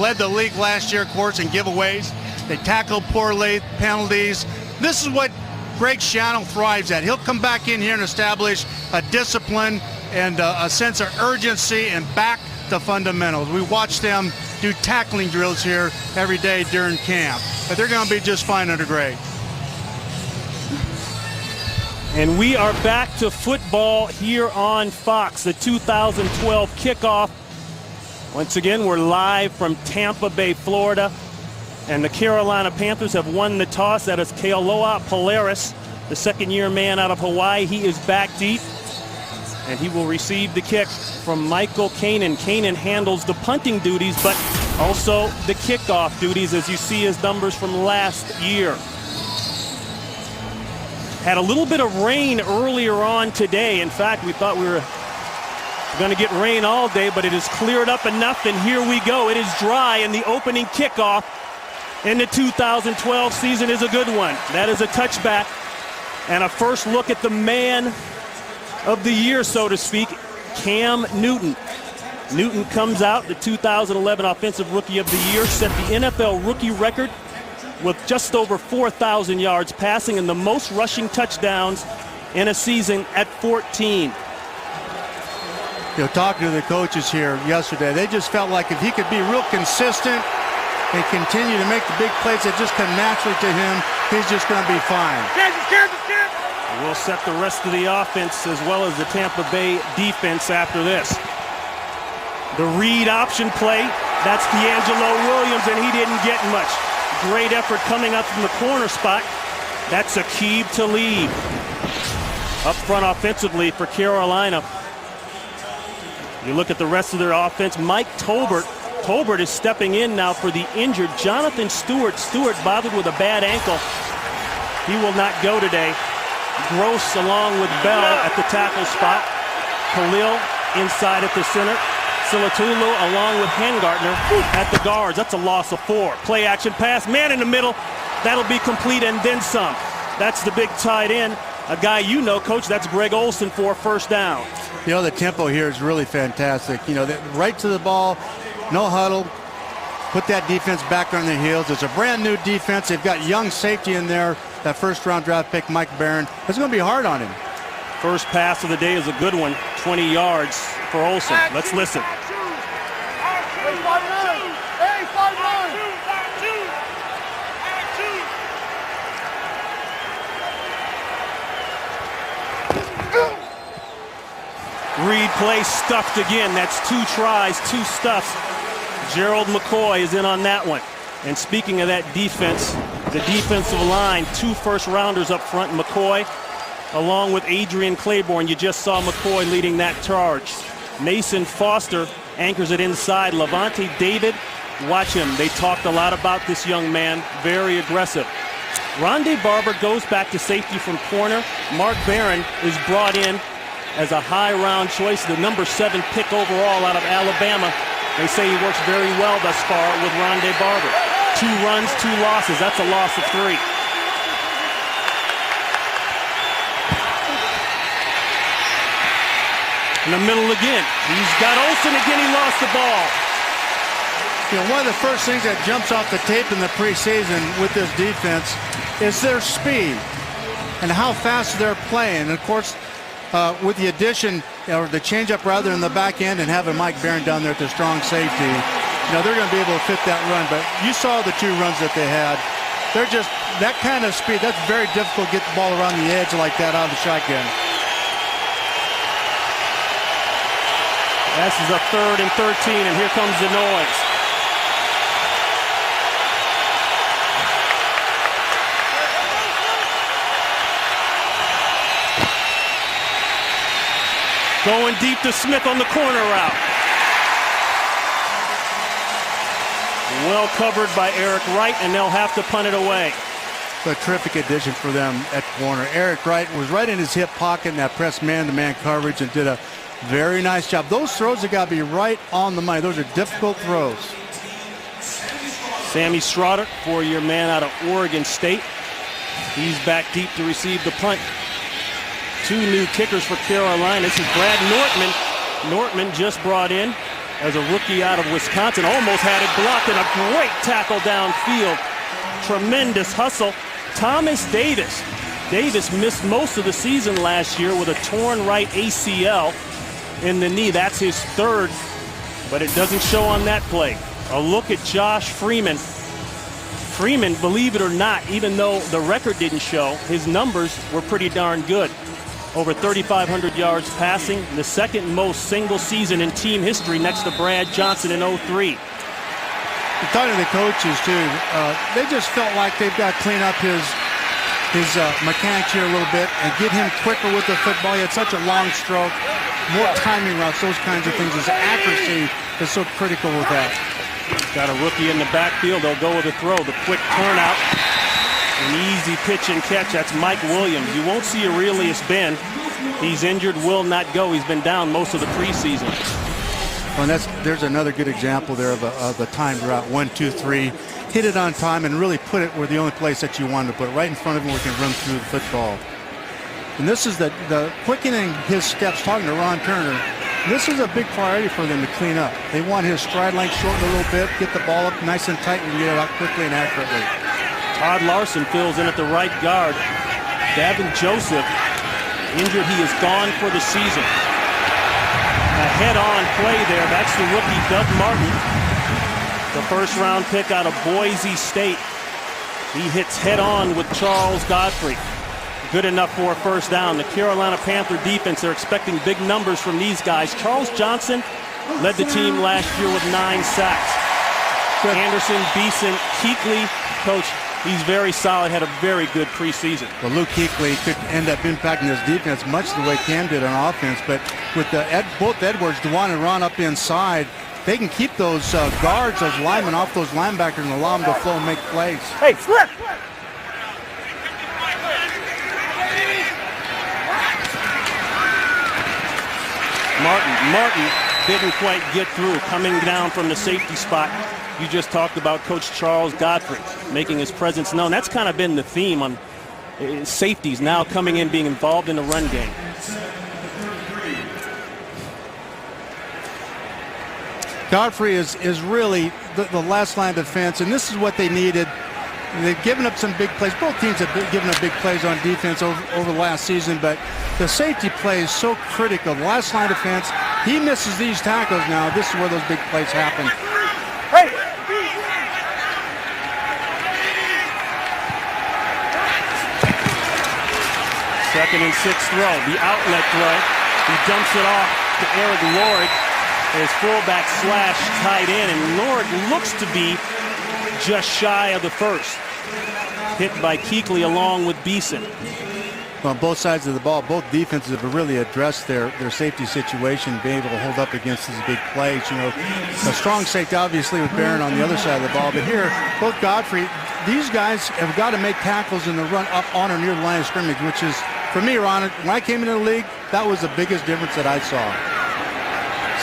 led the league last year, of course, in giveaways. They tackled poorly, penalties. This is what Greg Schiano thrives at. He'll come back in here and establish a discipline and a sense of urgency and back to fundamentals. We watch them do tackling drills here every day during camp. But they're going to be just fine under Greg. And we are back to football here on Fox, the 2012 kickoff. Once again, we're live from Tampa Bay, Florida. And the Carolina Panthers have won the toss. That is Kealoha Polaris, the second-year man out of Hawaii. He is back deep, and he will receive the kick from Michael Kanan. Kanan handles the punting duties, but also the kickoff duties, as you see his numbers from last year. Had a little bit of rain earlier on today. In fact, we thought we were going to get rain all day, but it has cleared up enough, and here we go. It is dry, and the opening kickoff in the 2012 season is a good one. That is a touchback and a first look at the man of the year, so to speak, Cam Newton. Newton comes out, the 2011 Offensive Rookie of the Year, set the NFL rookie record with just over 4,000 yards passing and the most rushing touchdowns in a season at 14. You know, talking to the coaches here yesterday, they just felt like if he could be real consistent and continue to make the big plays that just come naturally to him, he's just going to be fine. We'll set the rest of the offense as well as the Tampa Bay defense after this. The read option play, that's D'Angelo Williams, and he didn't get much. Great effort coming up from the corner spot. That's Aqib Talib. Up front offensively for Carolina. You look at the rest of their offense, Mike Tolbert. Tolbert is stepping in now for the injured Jonathan Stewart. Stewart bothered with a bad ankle. He will not go today. Gross along with Bell at the tackle spot. Khalil inside at the center. Silatulu along with Hengartner at the guards. That's a loss of 4. Play action pass, man in the middle. That'll be complete and then some. That's the big tight end. A guy you know, Coach, that's Greg Olsen for first down. You know, the tempo here is really fantastic. You know, right to the ball, no huddle, put that defense back on their heels. It's a brand new defense. They've got young safety in there. That first round draft pick, Mike Barron. It's going to be hard on him. First pass of the day is a good one, 20 yards for Olsen. Let's listen. Read play stuffed again. That's 2 tries, 2 stuffs. Gerald McCoy is in on that one. And speaking of that defense, the defensive line, 2 first-rounders up front. McCoy along with Adrian Claiborne. You just saw McCoy leading that charge. Mason Foster anchors it inside. Levante David, watch him. They talked a lot about this young man. Very aggressive. Rondé Barber goes back to safety from corner. Mark Barron is brought in as a high-round choice, the number 7 pick overall out of Alabama. They say he works very well thus far with Rondé Barber. 2 runs, 2 losses. That's a loss of 3. In the middle again. He's got Olsen again. He lost the ball. You know, one of the first things that jumps off the tape in the preseason with this defense is their speed and how fast they're playing. And of course, with the addition or the changeup rather in the back end and having Mike Barron down there at the strong safety, you know, they're going to be able to fit that run. But you saw the 2 runs that they had. They're just that kind of speed. That's very difficult to get the ball around the edge like that out of the shotgun. This is a 3rd and 13, and here comes the noise. Going deep to Smith on the corner route. Well covered by Eric Wright, and they'll have to punt it away. A terrific addition for them at corner. Eric Wright was right in his hip pocket in that press man-to-man coverage and did a very nice job. Those throws have got to be right on the money. Those are difficult throws. Sammy Strotter, 4-year man out of Oregon State. He's back deep to receive the punt. 2 new kickers for Carolina. This is Brad Nortman. Nortman just brought in as a rookie out of Wisconsin. Almost had it blocked, and a great tackle downfield. Tremendous hustle. Thomas Davis. Davis missed most of the season last year with a torn right ACL in the knee. That's his third, but it doesn't show on that play. A look at Josh Freeman. Freeman, believe it or not, even though the record didn't show, his numbers were pretty darn good. Over 3,500 yards passing, the second most single season in team history next to Brad Johnson in 03. Talking to the coaches, too, they just felt like they've got to clean up his mechanics here a little bit and get him quicker with the football. He had such a long stroke, more timing routes, those kinds of things. His accuracy is so critical with that. Got a rookie in the backfield. They'll go with a throw. The quick turnout. An easy pitch and catch. That's Mike Williams. You won't see Aurelius Ben. He's injured, will not go. He's been down most of the preseason. Well, and there's another good example there of a timed route. 1, 2, 3. Hit it on time and really put it where the only place that you wanted to put it, right in front of him where he can run through the football. And this is the quickening his steps, talking to Ron Turner. This is a big priority for them to clean up. They want his stride length shortened a little bit, get the ball up nice and tight, and get it out quickly and accurately. Todd Larson fills in at the right guard. Davin Joseph, injured. He is gone for the season. A head-on play there. That's the rookie, Doug Martin. The first-round pick out of Boise State. He hits head-on with Charles Godfrey. Good enough for a first down. The Carolina Panther defense, they're expecting big numbers from these guys. Charles Johnson led the team last year with 9 sacks. Anderson, Beeson, Kuechly, coach, he's very solid, had a very good preseason. Well, Luke Kuechly could end up impacting this defense much the way Cam did on offense, but with both Edwards, DeJuan, and Ron up inside, they can keep those guards, those linemen off those linebackers and allow them to flow and make plays. Hey, flip! Martin didn't quite get through, coming down from the safety spot. You just talked about Coach Charles Godfrey making his presence known. That's kind of been the theme on safeties now coming in, being involved in the run game. Godfrey is really the last line of defense, and this is what they needed. They've given up some big plays. Both teams have given up big plays on defense over the last season, but the safety play is so critical. The last line of defense, he misses these tackles now. This is where those big plays happen. Hey! Second and 6 throw, the outlet throw. He dumps it off to Eric Lorig, his fullback slash tight end, and Lorig looks to be just shy of the first. Hit by Kuechly along with Beeson. On both sides of the ball, both defenses have really addressed their safety situation, being able to hold up against these big plays. You know, a strong safety, obviously, with Barron on the other side of the ball. But here, both Godfrey, these guys have got to make tackles in the run up on or near the line of scrimmage, which is, for me, Ron, when I came into the league, that was the biggest difference that I saw.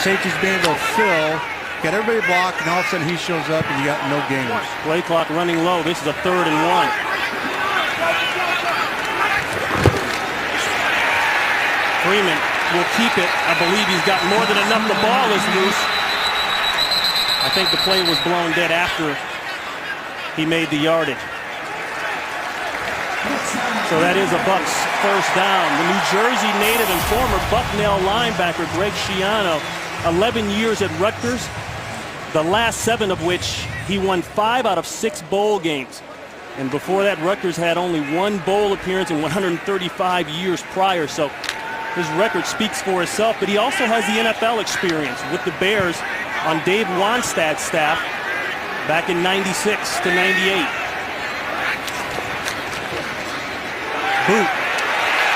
Safety's being able to fill, got everybody blocked, and all of a sudden he shows up and you got no gainers. Play clock running low. This is a 3rd and 1. Freeman will keep it. I believe he's got more than enough. The ball is loose. I think the play was blown dead after he made the yardage. So that is a Bucs first down. The New Jersey native and former Bucknell linebacker Greg Schiano, 11 years at Rutgers, the last 7 of which he won 5 out of 6 bowl games. And before that, Rutgers had only 1 bowl appearance in 135 years prior. So his record speaks for itself, but he also has the NFL experience with the Bears on Dave Wannstedt's staff back in 96 to 98. Boot.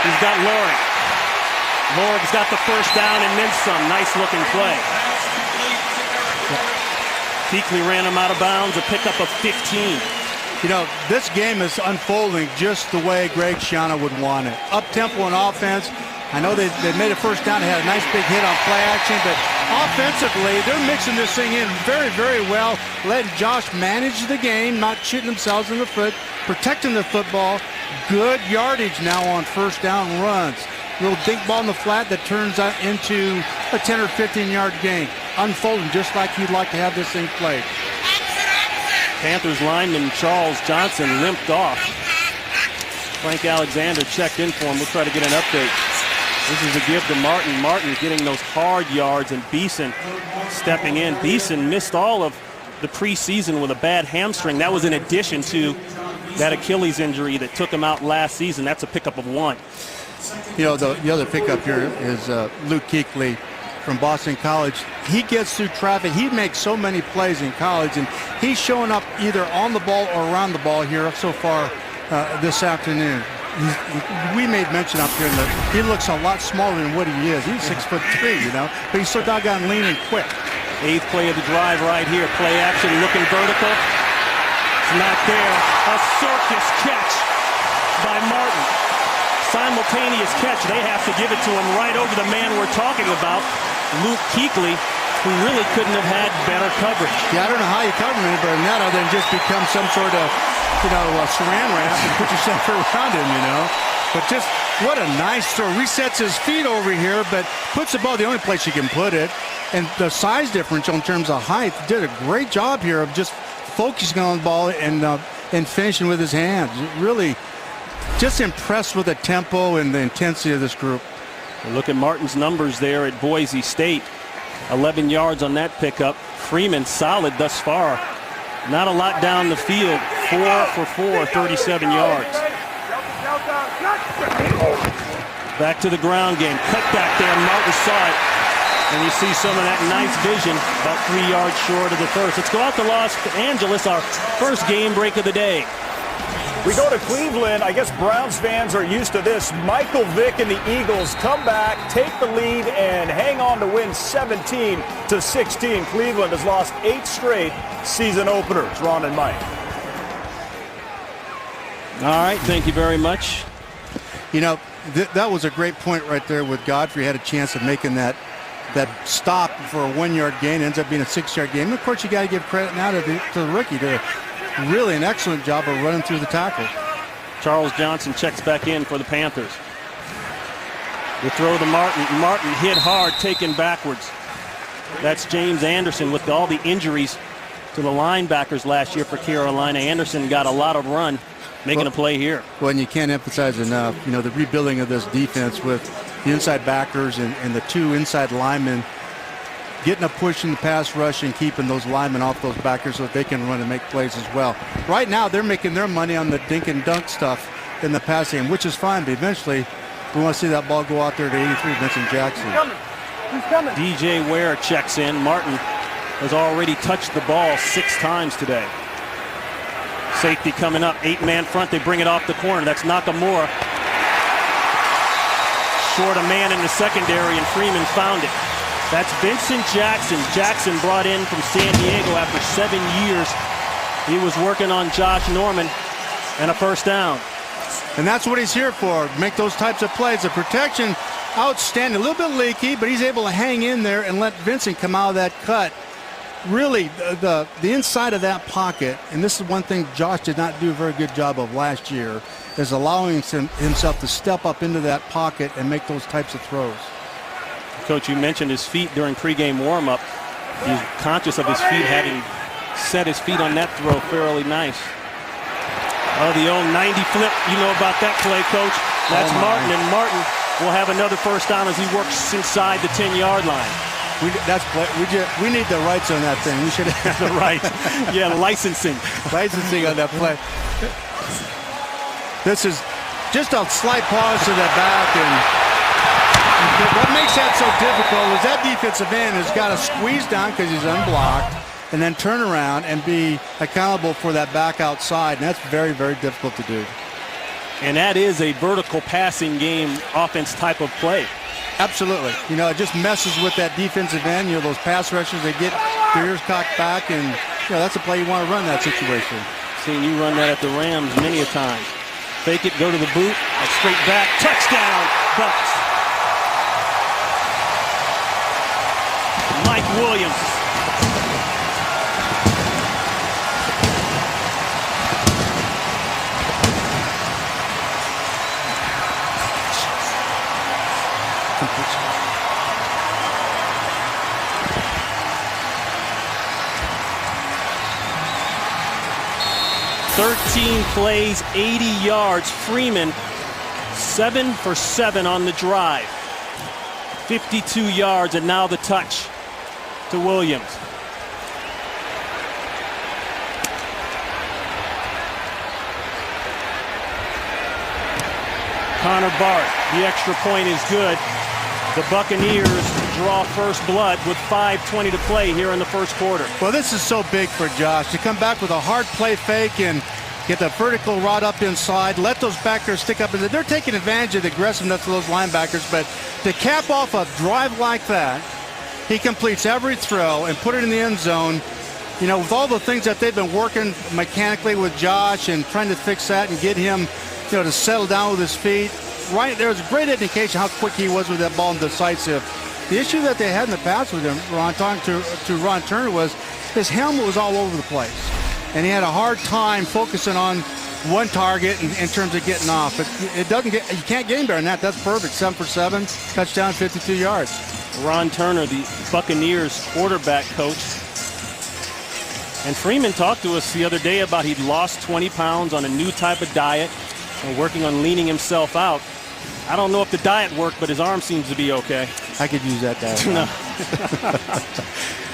He's got Lorig. Lorig's got the first down and then some. Nice looking play. Kuechly ran him out of bounds, a pickup of 15. You know, this game is unfolding just the way Greg Schiano would want it. Up-tempo on offense. I know they made a first down. They had a nice big hit on play action, but offensively, they're mixing this thing in very, very well, letting Josh manage the game, not shooting themselves in the foot, protecting the football. Good yardage now on first down runs. Little dink ball in the flat that turns out into a 10 or 15-yard gain. unfolding just like you'd like to have this thing played. Panthers lineman Charles Johnson limped off. Frank Alexander checked in for him. We'll try to get an update. This is a give to Martin. Martin getting those hard yards, and Beeson stepping in. Beeson missed all of the preseason with a bad hamstring. That was in addition to that Achilles injury that took him out last season. That's a pickup of 1. You know, the other pickup here is Luke Kuechly from Boston College. He gets through traffic. He makes so many plays in college, and he's showing up either on the ball or around the ball here so far this afternoon. We made mention up here that he looks a lot smaller than what he is. He's 6'3", you know, but he's so doggone lean and quick. 8th play of the drive right here. Play action, looking vertical. It's not there. A circus catch by Martin. Simultaneous catch. They have to give it to him right over the man we're talking about, Luke Kuechly, who really couldn't have had better coverage. Yeah, I don't know how you cover him, but that other than just become some sort of, saran wrap and put yourself around him, you know. But just what a nice throw. Resets his feet over here, but puts the ball the only place you can put it. And the size differential in terms of height, did a great job here of just focusing on the ball and finishing with his hands. Really just impressed with the tempo and the intensity of this group. Look at Martin's numbers there at Boise State. 11 yards on that pickup. Freeman solid thus far. Not a lot down the field. 4 for 4, 37 yards. Back to the ground game. Cut back there. Martin saw it. And you see some of that nice vision about 3 yards short of the first. Let's go out to Los Angeles, our first game break of the day. We go to Cleveland. I guess Browns fans are used to this. Michael Vick and the Eagles come back, take the lead, and hang on to win 17-16. Cleveland has lost 8 straight season openers. Ron and Mike. All right, thank you very much. You know, that was a great point right there with Godfrey. Had a chance of making that stop for a 1-yard gain. Ends up being a 6-yard gain. And of course, you got to give credit now to the rookie. Really an excellent job of running through the tackle. Charles Johnson checks back in for the Panthers. The throw to Martin. Martin hit hard, taken backwards. That's James Anderson with all the injuries to the linebackers last year for Carolina. Anderson got a lot of run, making a play here. Well, and you can't emphasize enough, the rebuilding of this defense with the inside backers and the 2 inside linemen getting a push in the pass rush and keeping those linemen off those backers so that they can run and make plays as well. Right now, they're making their money on the dink and dunk stuff in the passing game, which is fine, but eventually we want to see that ball go out there to 83, Vincent Jackson. He's coming. DJ Ware checks in. Martin has already touched the ball 6 times today. Safety coming up, 8-man front. They bring it off the corner. That's Nakamura. Short a man in the secondary, and Freeman found it. That's Vincent Jackson. Jackson brought in from San Diego after 7 years. He was working on Josh Norman and a first down. And that's what he's here for, make those types of plays. The protection, outstanding. A little bit leaky, but he's able to hang in there and let Vincent come out of that cut. Really, the inside of that pocket, and this is one thing Josh did not do a very good job of last year, is allowing himself to step up into that pocket and make those types of throws. Coach, you mentioned his feet during pregame warm-up. He's conscious of his feet, having set his feet on that throw fairly nice. Oh, the old 90 flip. You know about that play, Coach. That's Martin, and Martin will have another first down as he works inside the 10-yard line. We need the rights on that thing. We should have the rights. Yeah, the licensing. Licensing on that play. This is just a slight pause to the back, and what makes that so difficult is that defensive end has got to squeeze down because he's unblocked and then turn around and be accountable for that back outside, and that's very, very difficult to do. And that is a vertical passing game offense type of play. Absolutely. It just messes with that defensive end. Those pass rushers, they get their ears cocked back, and that's a play you want to run in that situation. Seen you run that at the Rams many a time. Fake it, go to the boot, straight back, touchdown, Bucs. Mike Williams. 13 plays, 80 yards. Freeman, 7 for 7 on the drive. 52 yards, and now the touch to Williams. Connor Bart, the extra point is good. The Buccaneers draw first blood with 5:20 to play here in the first quarter. Well, this is so big for Josh to come back with a hard play fake and get the vertical rod up inside, let those backers stick up. They're taking advantage of the aggressiveness of those linebackers, but to cap off a drive like that, he completes every throw and put it in the end zone. You know, with all the things that they've been working mechanically with Josh and trying to fix that and get him, you know, to settle down with his feet. Right, there was a great indication how quick he was with that ball and decisive. The issue that they had in the past with him, Ron, talking to Ron Turner, was his helmet was all over the place. And he had a hard time focusing on one target in terms of getting off. But it doesn't get, you can't get him better than that. That's perfect. 7 for 7, touchdown, 52 yards. Ron Turner, the Buccaneers quarterback coach. And Freeman talked to us the other day about he'd lost 20 pounds on a new type of diet and working on leaning himself out. I don't know if the diet worked, but his arm seems to be okay. I could use that diet. No.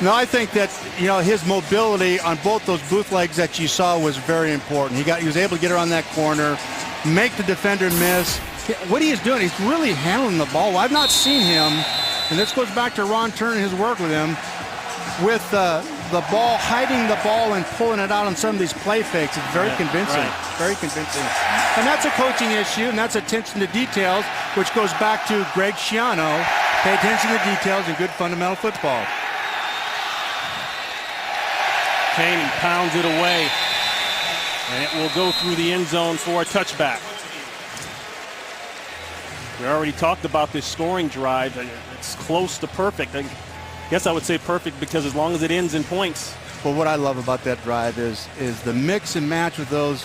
No, I think that, you know, his mobility on both those bootlegs that you saw was very important. He was able to get around that corner, make the defender miss. What he is doing, he's really handling the ball. I've not seen him, and this goes back to Ron Turner and his work with him, with the ball, hiding the ball and pulling it out on some of these play fakes. It's very convincing, very convincing. And that's a coaching issue, and that's attention to details, which goes back to Greg Schiano. Pay attention to details and good fundamental football. Kane pounds it away, and it will go through the end zone for a touchback. We already talked about this scoring drive. It's close to perfect. I guess I would say perfect because as long as it ends in points. Well, what I love about that drive is the mix and match with those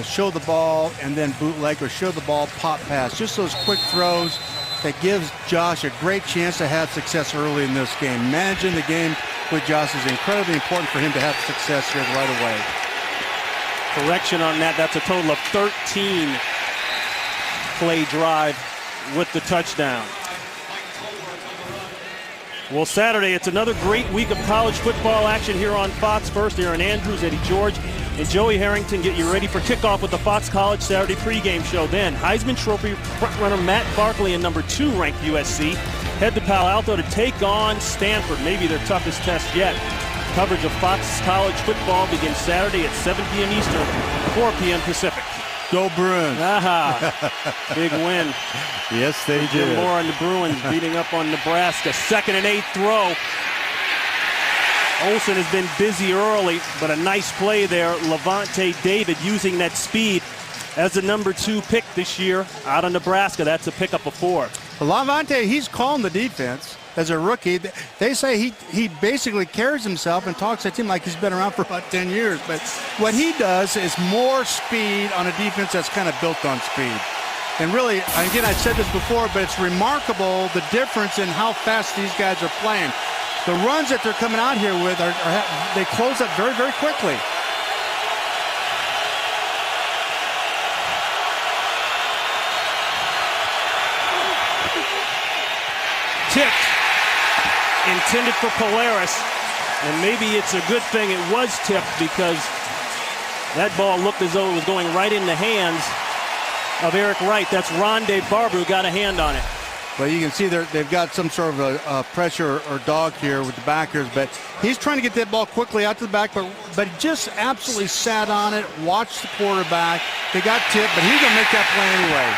show the ball and then bootleg or show the ball pop pass. Just those quick throws that gives Josh a great chance to have success early in this game. Managing the game with Josh is incredibly important for him to have success here right away. Correction on that. That's a total of 13 play drive with the touchdown. Well, Saturday, it's another great week of college football action here on Fox. First, Aaron Andrews, Eddie George, and Joey Harrington get you ready for kickoff with the Fox College Saturday pregame show. Then, Heisman Trophy frontrunner Matt Barkley and number 2 ranked USC head to Palo Alto to take on Stanford, maybe their toughest test yet. Coverage of Fox College football begins Saturday at 7 p.m. Eastern, 4 p.m. Pacific. Go Bruins. Big win. Yes, they did. Jim Moore and the Bruins beating up on Nebraska. 2nd and 8 throw. Olsen has been busy early, but a nice play there. Levante David using that speed as the number 2 pick this year out of Nebraska. That's a pickup of 4. Levante, he's calling the defense as a rookie. They say he basically carries himself and talks that team like he's been around for about 10 years. But what he does is more speed on a defense that's kind of built on speed. And really, again, I've said this before, but it's remarkable the difference in how fast these guys are playing. The runs that they're coming out here with, they close up very, very quickly. Tipped. Intended for Polaris, and maybe it's a good thing it was tipped because that ball looked as though it was going right in the hands of Eric Wright. That's Rondé Barber who got a hand on it. Well, you can see they've got some sort of a pressure or dog here with the backers, but he's trying to get that ball quickly out to the back, but he just absolutely sat on it, watched the quarterback. They got tipped, but he's going to make that play anyway.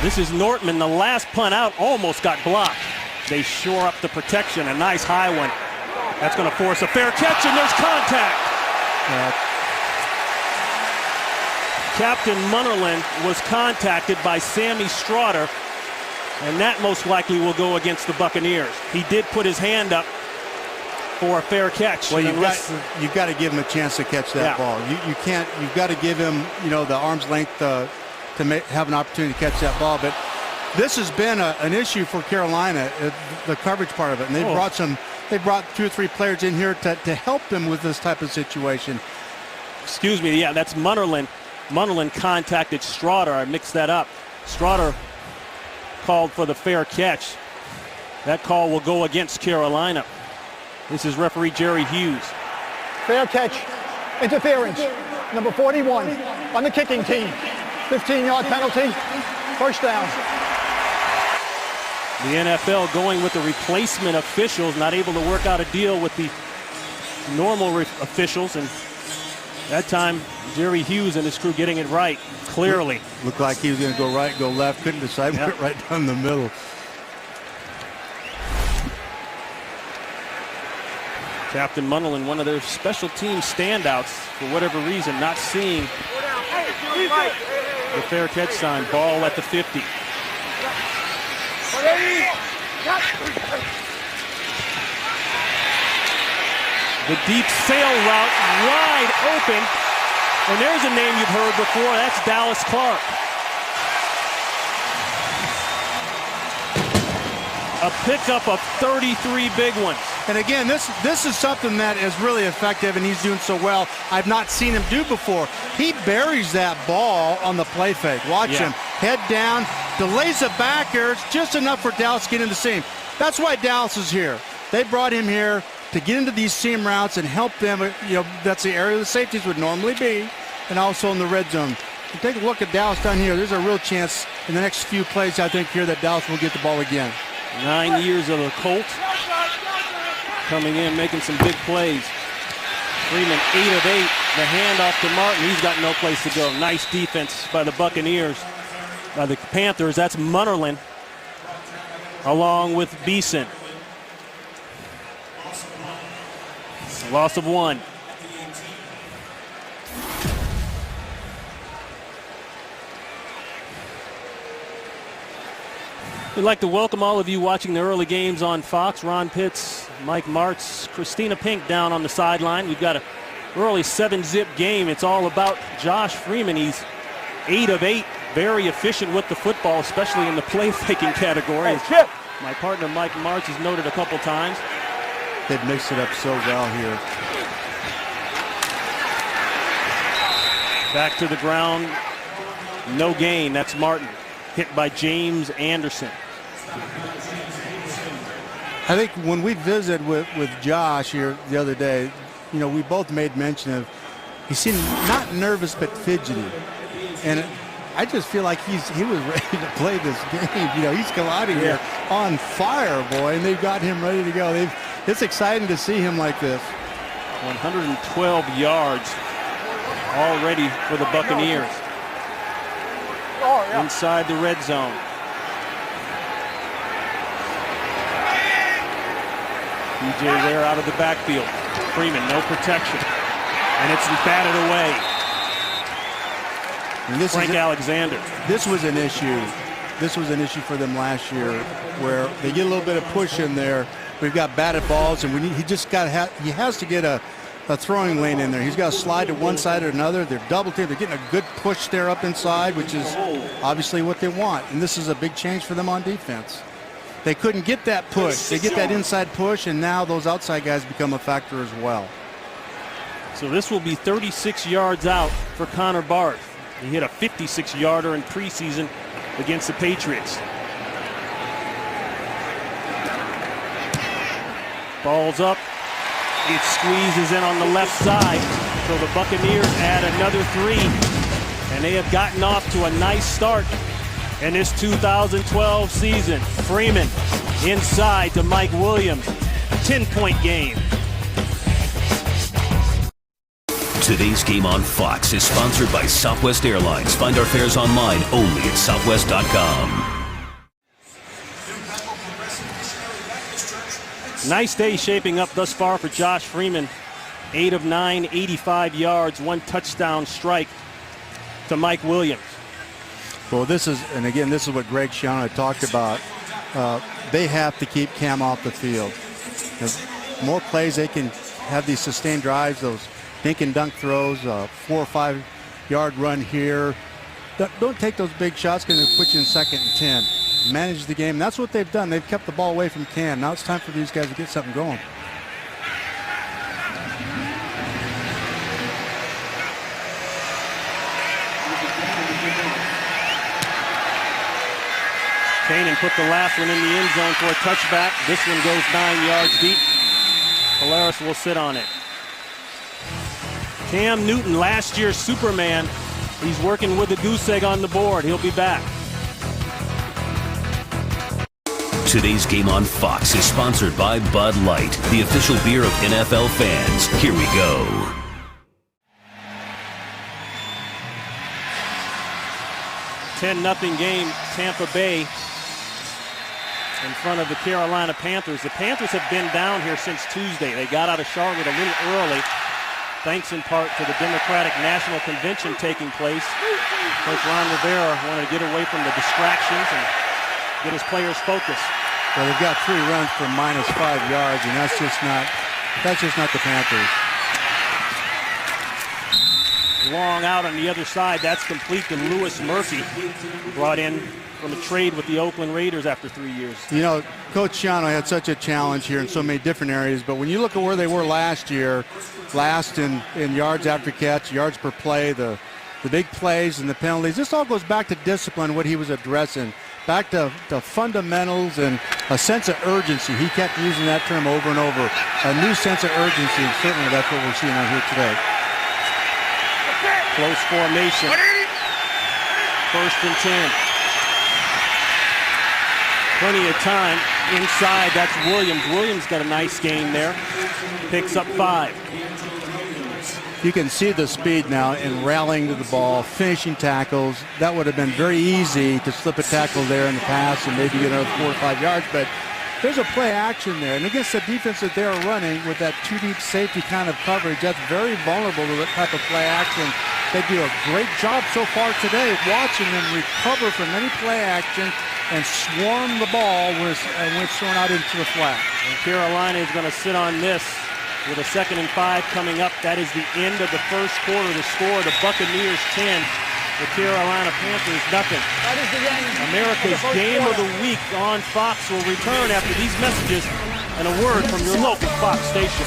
This is Nortman. The last punt out almost got blocked. They shore up the protection. A nice high one. That's going to force a fair catch, and there's contact. Captain Munnerlyn was contacted by Sammy Straughter, and that most likely will go against the Buccaneers. He did put his hand up for a fair catch. Well, you've got to give him a chance to catch that ball. You can't. You've got to give him, the arm's length to have an opportunity to catch that ball. But this has been an issue for Carolina, the coverage part of it, and they brought some they brought 2 or 3 players in here to help them with this type of situation. Excuse me, yeah, that's Munnerlyn. Munnerlyn contacted Strawder. I mixed that up. Strawder called for the fair catch. That call will go against Carolina. This is referee Jerry Hughes. Fair catch. Interference. Number 41 on the kicking team. 15-yard penalty. First down. The NFL going with the replacement officials, not able to work out a deal with the normal officials, and that time Jerry Hughes and his crew getting it right, clearly. Looked like he was going to go right, go left, couldn't decide, went right down the middle. Captain Munnerlyn, one of their special team standouts, for whatever reason, not seeing the fair catch sign. Ball at the 50. The deep sail route wide open. And there's a name you've heard before. That's Dallas Clark. A pickup of 33 big ones. And again, this is something that is really effective, and he's doing so well. I've not seen him do before. He buries that ball on the play fake. Watch him. Head down, delays the backer. It's just enough for Dallas to get in the seam. That's why Dallas is here. They brought him here to get into these seam routes and help them. You know, that's the area the safeties would normally be, and also in the red zone. You take a look at Dallas down here. There's a real chance in the next few plays, I think, here that Dallas will get the ball again. 9 years of the Colt. Coming in, making some big plays. Freeman, 8 of 8. The handoff to Martin. He's got no place to go. Nice defense by the Buccaneers. By the Panthers, that's Munnerlyn, along with Beeson. Loss of 1. We'd like to welcome all of you watching the early games on Fox. Ron Pitts, Mike Martz, Christina Pink down on the sideline. We've got an early 7-zip game. It's all about Josh Freeman. He's 8 of 8, very efficient with the football, especially in the play-faking category. My partner Mike Martz has noted a couple times. They've mixed it up so well here. Back to the ground. No gain. That's Martin. Hit by James Anderson. I think when we visited with Josh here the other day, you know, we both made mention of he seemed not nervous but fidgety. And I just feel like he was ready to play this game. You know, he's come out of here on fire, boy, and they've got him ready to go. It's exciting to see him like this. 112 yards already for the Buccaneers. Inside the red zone. DJ Ware out of the backfield. Freeman, no protection. And it's batted away. And this Frank Alexander. This was an issue. This was an issue for them last year, where they get a little bit of push in there. We've got batted balls, and he has to get a throwing lane in there. He's got to slide to one side or another. They're double teamed. They're getting a good push there up inside, which is obviously what they want. And this is a big change for them on defense. They couldn't get that push. They get that inside push, and now those outside guys become a factor as well. So this will be 36 yards out for Connor Barth. He hit a 56-yarder in preseason against the Patriots. Ball's up. It squeezes in on the left side. So the Buccaneers add another 3. And they have gotten off to a nice start in this 2012 season. Freeman inside to Mike Williams. 10-point game. Today's game on Fox is sponsored by Southwest Airlines. Find our fares online only at southwest.com. Nice day shaping up thus far for Josh Freeman. 8 of 9, 85 yards, 1 touchdown strike to Mike Williams. Well, this is what Greg Schiano talked about. They have to keep Cam off the field. The more plays they can have, these sustained drives, those dink and dunk throws, 4 or 5 yard run here. Don't take those big shots because they'll put you in 2nd and 10. Manage the game. That's what they've done. They've kept the ball away from Cam. Now it's time for these guys to get something going. Kanan put the last one in the end zone for a touchback. This one goes 9 yards deep. Polaris will sit on it. Cam Newton, last year's Superman. He's working with a goose egg on the board. He'll be back. Today's game on Fox is sponsored by Bud Light, the official beer of NFL fans. Here we go. "10-0 game, Tampa Bay in front of the Carolina Panthers. The Panthers have been down here since Tuesday. They got out of Charlotte a little early, thanks in part to the Democratic National Convention taking place. Coach Ron Rivera wanted to get away from the distractions and get his players focused. Well, they've got 3 runs for -5 yards, and that's just not the Panthers. Long out on the other side. That's complete to Louis Murphy, brought in from a trade with the Oakland Raiders after 3 years. You know, Coach Shiano had such a challenge here in so many different areas, but when you look at where they were last year, last in yards after catch, yards per play, the big plays and the penalties, this all goes back to discipline, what he was addressing, back to fundamentals and a sense of urgency. He kept using that term over and over, a new sense of urgency, and certainly that's what we're seeing out here today. Close formation. 1st and 10. Plenty of time inside. That's Williams. Williams got a nice gain there. Picks up 5. You can see the speed now in rallying to the ball, finishing tackles. That would have been very easy to slip a tackle there in the pass and maybe get another 4 or 5 yards, but there's a play action there. And against the defense that they're running with that 2-deep safety kind of coverage, that's very vulnerable to that type of play action. They do a great job so far today watching them recover from any play action and swarm the ball when it's thrown out into the flat. And Carolina is going to sit on this with a 2nd and 5 coming up. That is the end of the first quarter. The score, the Buccaneers 10, the Carolina Panthers nothing. That is the end. America's Game of the Week on Fox will return after these messages and a word from your local Fox station.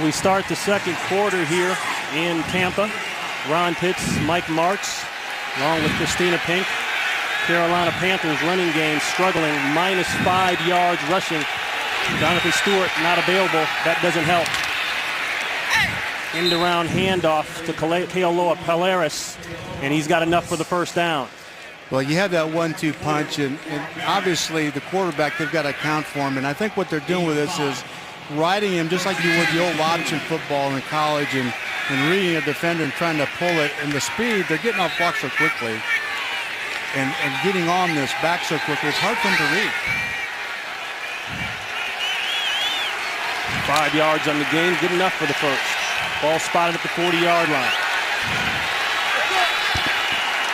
We start the second quarter here in Tampa. Ron Pitts, Mike Martz, along with Christina Pink. Carolina Panthers running game struggling, -5 yards rushing. Jonathan Stewart not available. That doesn't help. End around handoff to Kealoha Polaris, and he's got enough for the first down. Well, you have that 1-2 punch, and obviously the quarterback, they've got to account for him. And I think what they're doing with this is riding him just like you would the old option football in college and reading a defender and trying to pull it. And the speed, they're getting off block so quickly and getting on this back so quickly, it's hard for them to read. 5 yards on the game, good enough for the first. Ball spotted at the 40-yard line.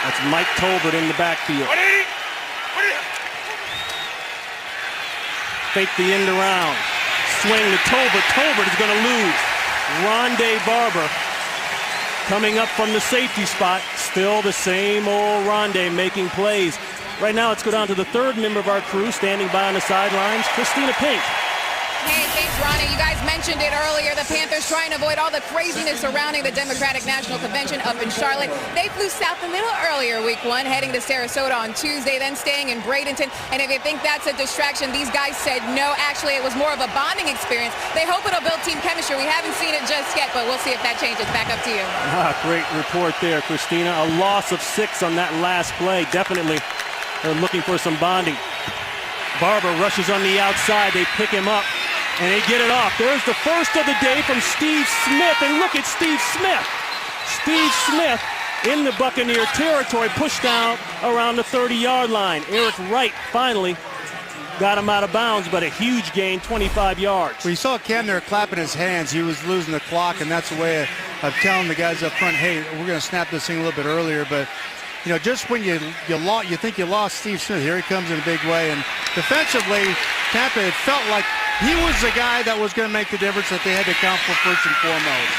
That's Mike Tolbert in the backfield. Fake the end around. Swing to Tolbert. Tolbert is going to lose. Rondé Barber coming up from the safety spot. Still the same old Rondé making plays. Right now, let's go down to the 3rd member of our crew standing by on the sidelines, Christina Pink. Hey, thanks, Ronnie. You guys mentioned it earlier. The Panthers trying to avoid all the craziness surrounding the Democratic National Convention up in Charlotte. They flew south a little earlier week 1, heading to Sarasota on Tuesday, then staying in Bradenton. And if you think that's a distraction, these guys said no. Actually, it was more of a bonding experience. They hope it'll build team chemistry. We haven't seen it just yet, but we'll see if that changes. Back up to you. Great report there, Christina. A loss of 6 on that last play. Definitely they're looking for some bonding. Barber rushes on the outside. They pick him up. And they get it off. There's the first of the day from Steve Smith. And look at Steve Smith. Steve Smith in the Buccaneer territory, pushed out around the 30-yard line. Eric Wright finally got him out of bounds, but a huge gain, 25 yards. Well, you saw Cam there clapping his hands. He was losing the clock, and that's a way of telling the guys up front, hey, we're going to snap this thing a little bit earlier. But, you know, just when you think you lost Steve Smith, here he comes in a big way. And defensively, Tampa, it felt like he was the guy that was going to make the difference that they had to account for first and foremost.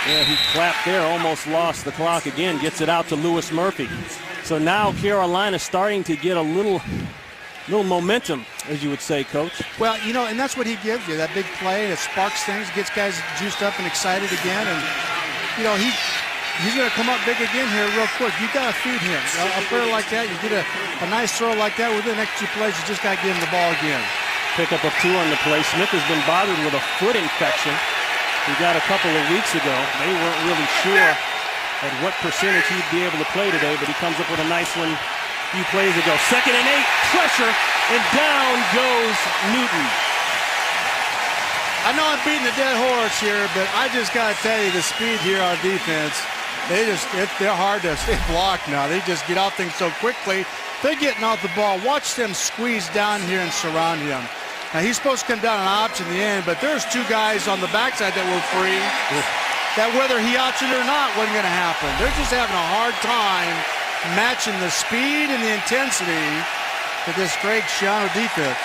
Yeah, he clapped there, almost lost the clock again, gets it out to Louis Murphy. So now Carolina starting to get a little little momentum, as you would say, Coach. Well, you know, and that's what he gives you, that big play. It sparks things, gets guys juiced up and excited again. And, you know, he's going to come up big again here real quick. You got to feed him. A player like that, you get a nice throw like that, within the next 2 plays, you just got to give him the ball again. Pickup of 2 on the play. Smith has been bothered with a foot infection. He got a couple of weeks ago. They weren't really sure at what percentage he'd be able to play today, but he comes up with a nice one a few plays ago. 2nd and 8, pressure, and down goes Newton. I know I'm beating a dead horse here, but I just got to tell you, the speed here on defense, they're hard to stay blocked now. They just get off things so quickly. They're getting off the ball. Watch them squeeze down here and surround him. Now, he's supposed to come down an option in the end, but there's 2 guys on the backside that were free. That whether he optioned or not wasn't going to happen. They're just having a hard time matching the speed and the intensity to this Greg Schiano defense.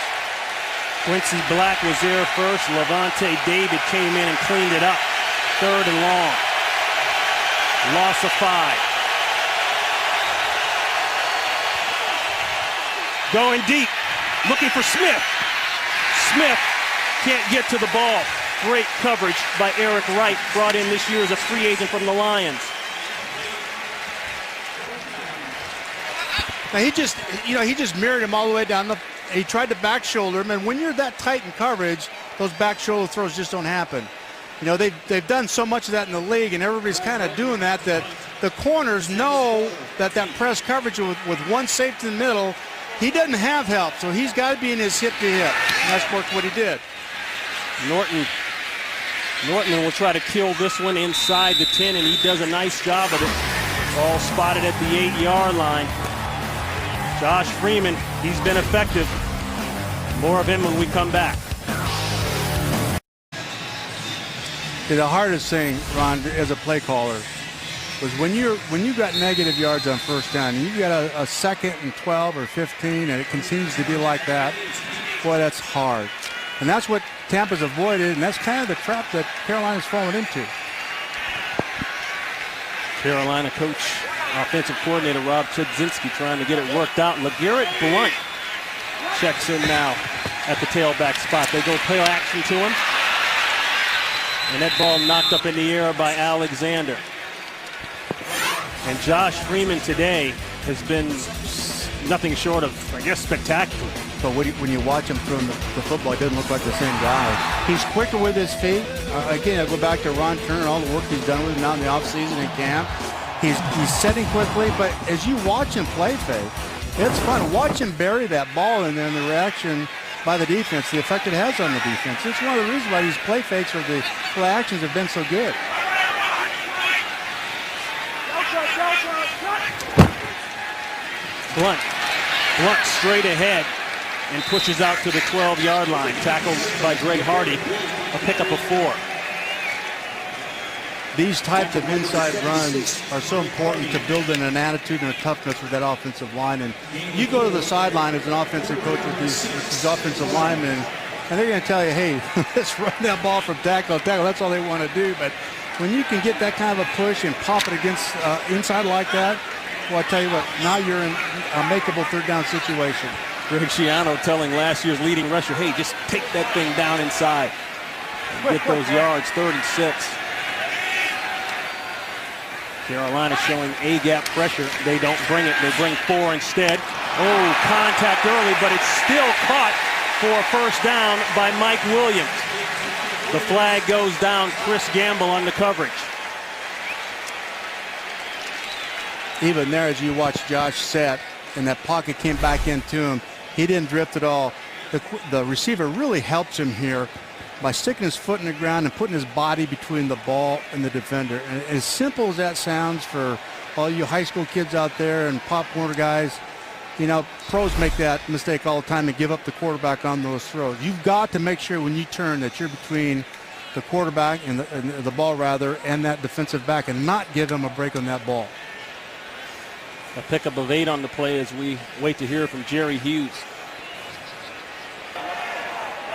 Quincy Black was there first. Levante David came in and cleaned it up. 3rd and long. Loss of 5. Going deep. Looking for Smith. Smith can't get to the ball. Great coverage by Eric Wright, brought in this year as a free agent from the Lions. Now he just mirrored him all the way down. He tried to back shoulder him, and when you're that tight in coverage, those back shoulder throws just don't happen. You know, they've done so much of that in the league, and everybody's kind of doing that the corners know that press coverage with one safety in the middle, he doesn't have help, so he's got to be in his hip-to-hip, and that's what he did. Norton will try to kill this one inside the 10, and he does a nice job of it. All spotted at the 8-yard line. Josh Freeman, he's been effective. More of him when we come back. The hardest thing, Ron, as a play caller, was when you got negative yards on first down, and you got a 2nd and 12 or 15, and it continues to be like that. Boy, that's hard. And that's what Tampa's avoided, and that's kind of the trap that Carolina's fallen into. Carolina coach, offensive coordinator Rob Chudzinski trying to get it worked out. LeGarrette Blunt checks in now at the tailback spot. They go play action to him. And that ball knocked up in the air by Alexander. And Josh Freeman today has been nothing short of, I guess, spectacular. But when you watch him throwing the football, it doesn't look like the same guy. He's quicker with his feet. Again, I go back to Ron Turner, all the work he's done with him now in the offseason in camp. He's setting quickly, but as you watch him play, Faith, it's fun. Watch him bury that ball and then the reaction by the defense, the effect it has on the defense. It's one of the reasons why these play fakes or the play actions have been so good. Blunt straight ahead and pushes out to the 12-yard line. Tackled by Greg Hardy. A pickup of 4. These types of inside runs are so important to building an attitude and a toughness with that offensive line. And you go to the sideline as an offensive coach with these offensive linemen, and they're going to tell you, hey, let's run that ball from tackle to tackle. That's all they want to do. But when you can get that kind of a push and pop it against inside like that, well, I tell you what, now you're in a makeable 3rd down situation. Greg Schiano telling last year's leading rusher, hey, just take that thing down inside and get those yards. 3rd and 6. Carolina showing A-gap pressure. They don't bring it. They bring 4 instead. Oh, contact early, but it's still caught for a 1st down by Mike Williams. The flag goes down. Chris Gamble on the coverage. Even there, as you watch Josh set, and that pocket came back into him, he didn't drift at all. The receiver really helps him here by sticking his foot in the ground and putting his body between the ball and the defender. And as simple as that sounds for all you high school kids out there and Pop Warner guys, you know, pros make that mistake all the time and give up the quarterback on those throws. You've got to make sure when you turn that you're between the quarterback and the ball rather and that defensive back and not give him a break on that ball. A pickup of 8 on the play as we wait to hear from Jerry Hughes.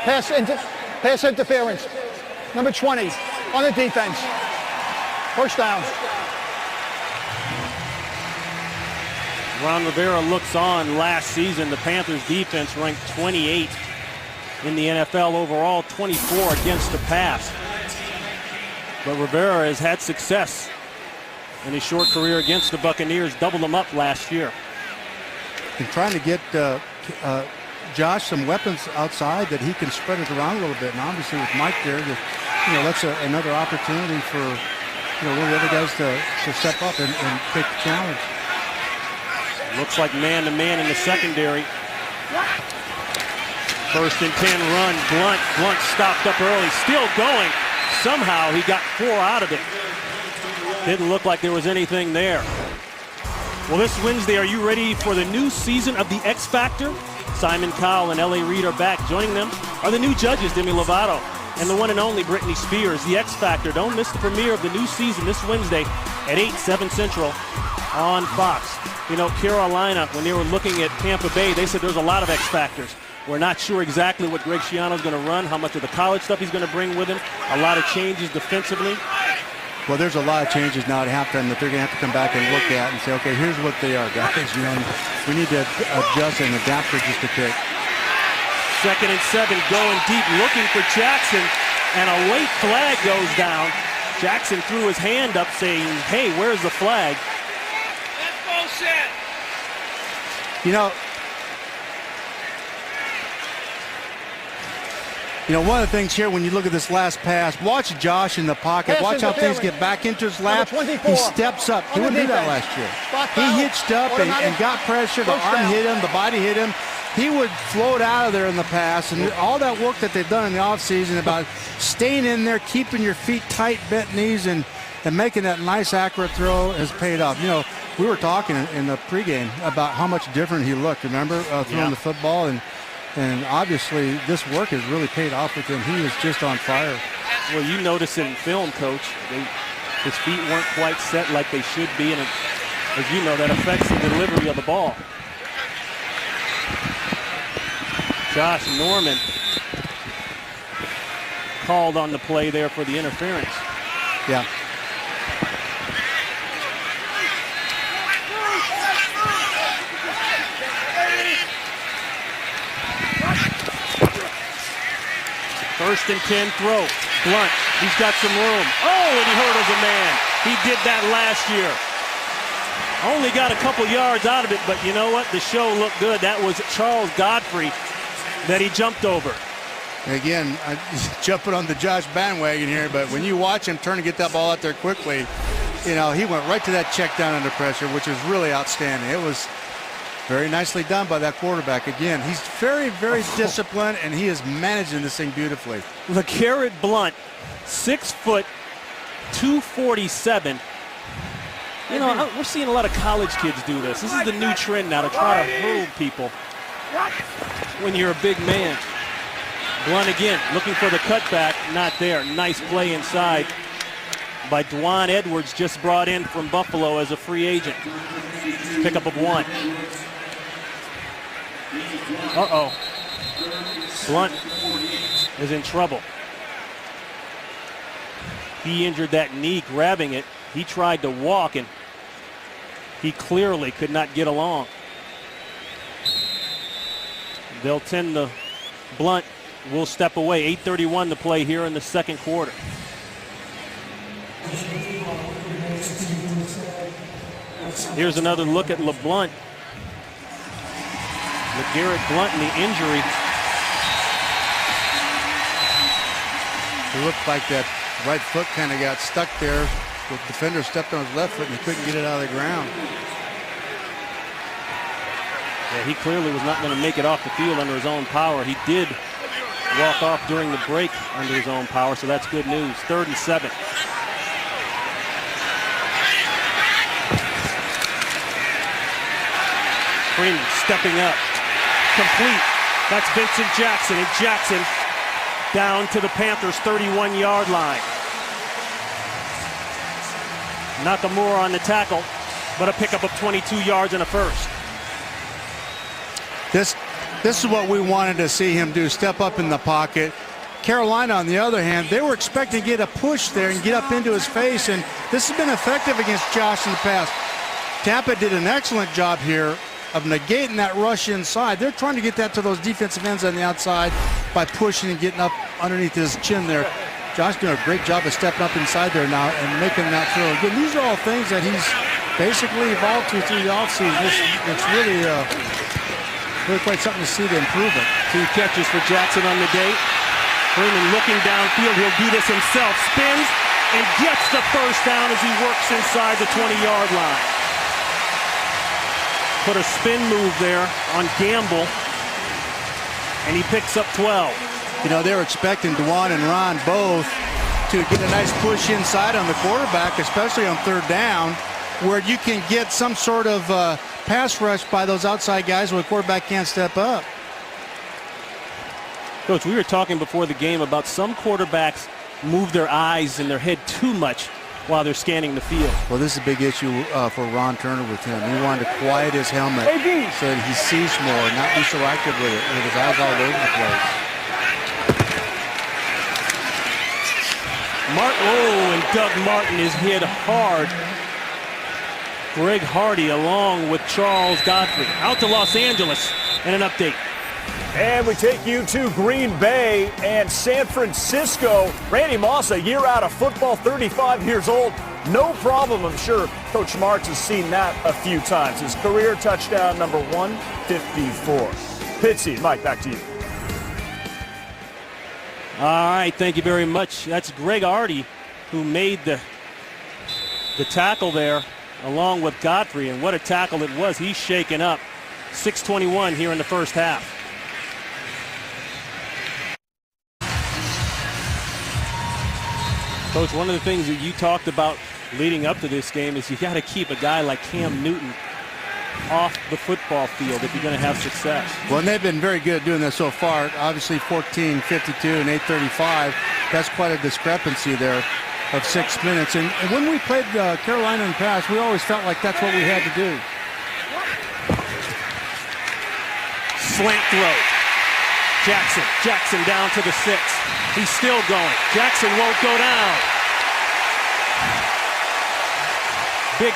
Pass interference. Number 20 on the defense. 1st down. Ron Rivera looks on. Last season, the Panthers defense ranked 28 in the NFL overall, 24 against the pass. But Rivera has had success in his short career against the Buccaneers, doubled them up last year. And trying to get Josh some weapons outside that he can spread it around a little bit. And obviously with Mike there, that's another opportunity for one of the other guys to step up and take the challenge. Looks like man-to-man in the secondary. First and 10 run. Blunt stopped up early. Still going. Somehow he got 4 out of it. Didn't look like there was anything there. Well, this Wednesday, are you ready for the new season of the X Factor? Simon Cowell and L.A. Reid are back. Joining them are the new judges, Demi Lovato and the one and only Britney Spears. The X Factor. Don't miss the premiere of the new season this Wednesday at 8, 7 Central on Fox. Carolina, when they were looking at Tampa Bay, they said there's a lot of X Factors. We're not sure exactly what Greg Schiano's going to run, how much of the college stuff he's going to bring with him. A lot of changes defensively. Well, there's a lot of changes now at halftime that they're going to have to come back and look at and say, okay, here's what they are, guys. We need to adjust and adapt for just a tick. 2nd and 7, going deep, looking for Jackson, and a late flag goes down. Jackson threw his hand up saying, hey, where's the flag? That's bullshit. One of the things here when you look at this last pass, watch Josh in the pocket. Watch how things get back into his lap. He steps up. He wouldn't do that last year. He hitched up and got pressure. The arm hit him. The body hit him. He would float out of there in the pass. And all that work that they've done in the offseason about staying in there, keeping your feet tight, bent knees, and making that nice, accurate throw has paid off. We were talking in the pregame about how much different he looked, remember, throwing the football. And obviously, this work has really paid off with him. He is just on fire. Well, you notice in film, Coach, his feet weren't quite set like they should be, and as you know, that affects the delivery of the ball. Josh Norman called on the play there for the interference. Yeah. First and 10 throw. Blunt. He's got some room. Oh, and he hurdles a man. He did that last year. Only got a couple yards out of it, but you know what? The show looked good. That was Charles Godfrey that he jumped over. Again, I'm jumping on the Josh bandwagon here, but when you watch him turn to get that ball out there quickly, he went right to that check down under pressure, which was really outstanding. It was very nicely done by that quarterback. Again, he's very, very disciplined, and he is managing this thing beautifully. LeGarrette Blunt, 6 foot, 247. We're seeing a lot of college kids do this. This is the new trend now, to try to hurdle people when you're a big man. Blunt again, looking for the cutback, not there. Nice play inside by Dwan Edwards, just brought in from Buffalo as a free agent. Pickup of 1. Uh-oh. Blunt is in trouble. He injured that knee grabbing it. He tried to walk, and he clearly could not get along. They'll tend to Blunt will step away. 8:31 to play here in the second quarter. Here's another look at LeBlunt. LeGarrette Blunt and the injury. It looked like that right foot kind of got stuck there. The defender stepped on his left foot and he couldn't get it out of the ground. Yeah, he clearly was not going to make it off the field under his own power. He did walk off during the break under his own power, so that's good news. 3rd and 7. Freeman stepping up. Complete. That's Vincent Jackson, and Jackson down to the Panthers' 31-yard line. Nakamura on the tackle, but a pickup of 22 yards and a first. This is what we wanted to see him do, step up in the pocket. Carolina, on the other hand, they were expecting to get a push there and get up into his face, and this has been effective against Josh in the past. Tampa did an excellent job here of negating that rush inside. They're trying to get that to those defensive ends on the outside by pushing and getting up underneath his chin there. Josh doing a great job of stepping up inside there now and making that throw. Again, these are all things that he's basically evolved to through the offseason. It's really quite something to see to improve it. 2 catches for Jackson on the day. Freeman looking downfield. He'll do this himself. Spins and gets the first down as he works inside the 20-yard line. Put a spin move there on Gamble, and he picks up 12. You know, they were expecting Dwan and Ron both to get a nice push inside on the quarterback, especially on 3rd down, where you can get some sort of pass rush by those outside guys when the quarterback can't step up. Coach, we were talking before the game about some quarterbacks move their eyes and their head too much while they're scanning the field. Well, this is a big issue for Ron Turner with him. He wanted to quiet his helmet so that he sees more, not be so active with it, with his eyes all over the place. And Doug Martin is hit hard. Greg Hardy along with Charles Godfrey out to Los Angeles, and an update. And we take you to Green Bay and San Francisco. Randy Moss, a year out of football, 35 years old. No problem, I'm sure Coach Martz has seen that a few times. His career touchdown number 154. Pitsy, Mike, back to you. All right, thank you very much. That's Greg Hardy who made the tackle there along with Godfrey, and what a tackle it was. He's shaken up. 6:21 here in the first half. Coach, one of the things that you talked about leading up to this game is you got to keep a guy like Cam Newton off the football field if you're going to have success. Well, and they've been very good at doing that so far. Obviously, 14:52 and 8:35. That's quite a discrepancy there of 6 minutes. And when we played Carolina in the past, we always felt like that's what we had to do. Slant throw. Jackson down to the 6. He's still going. Jackson won't go down. Big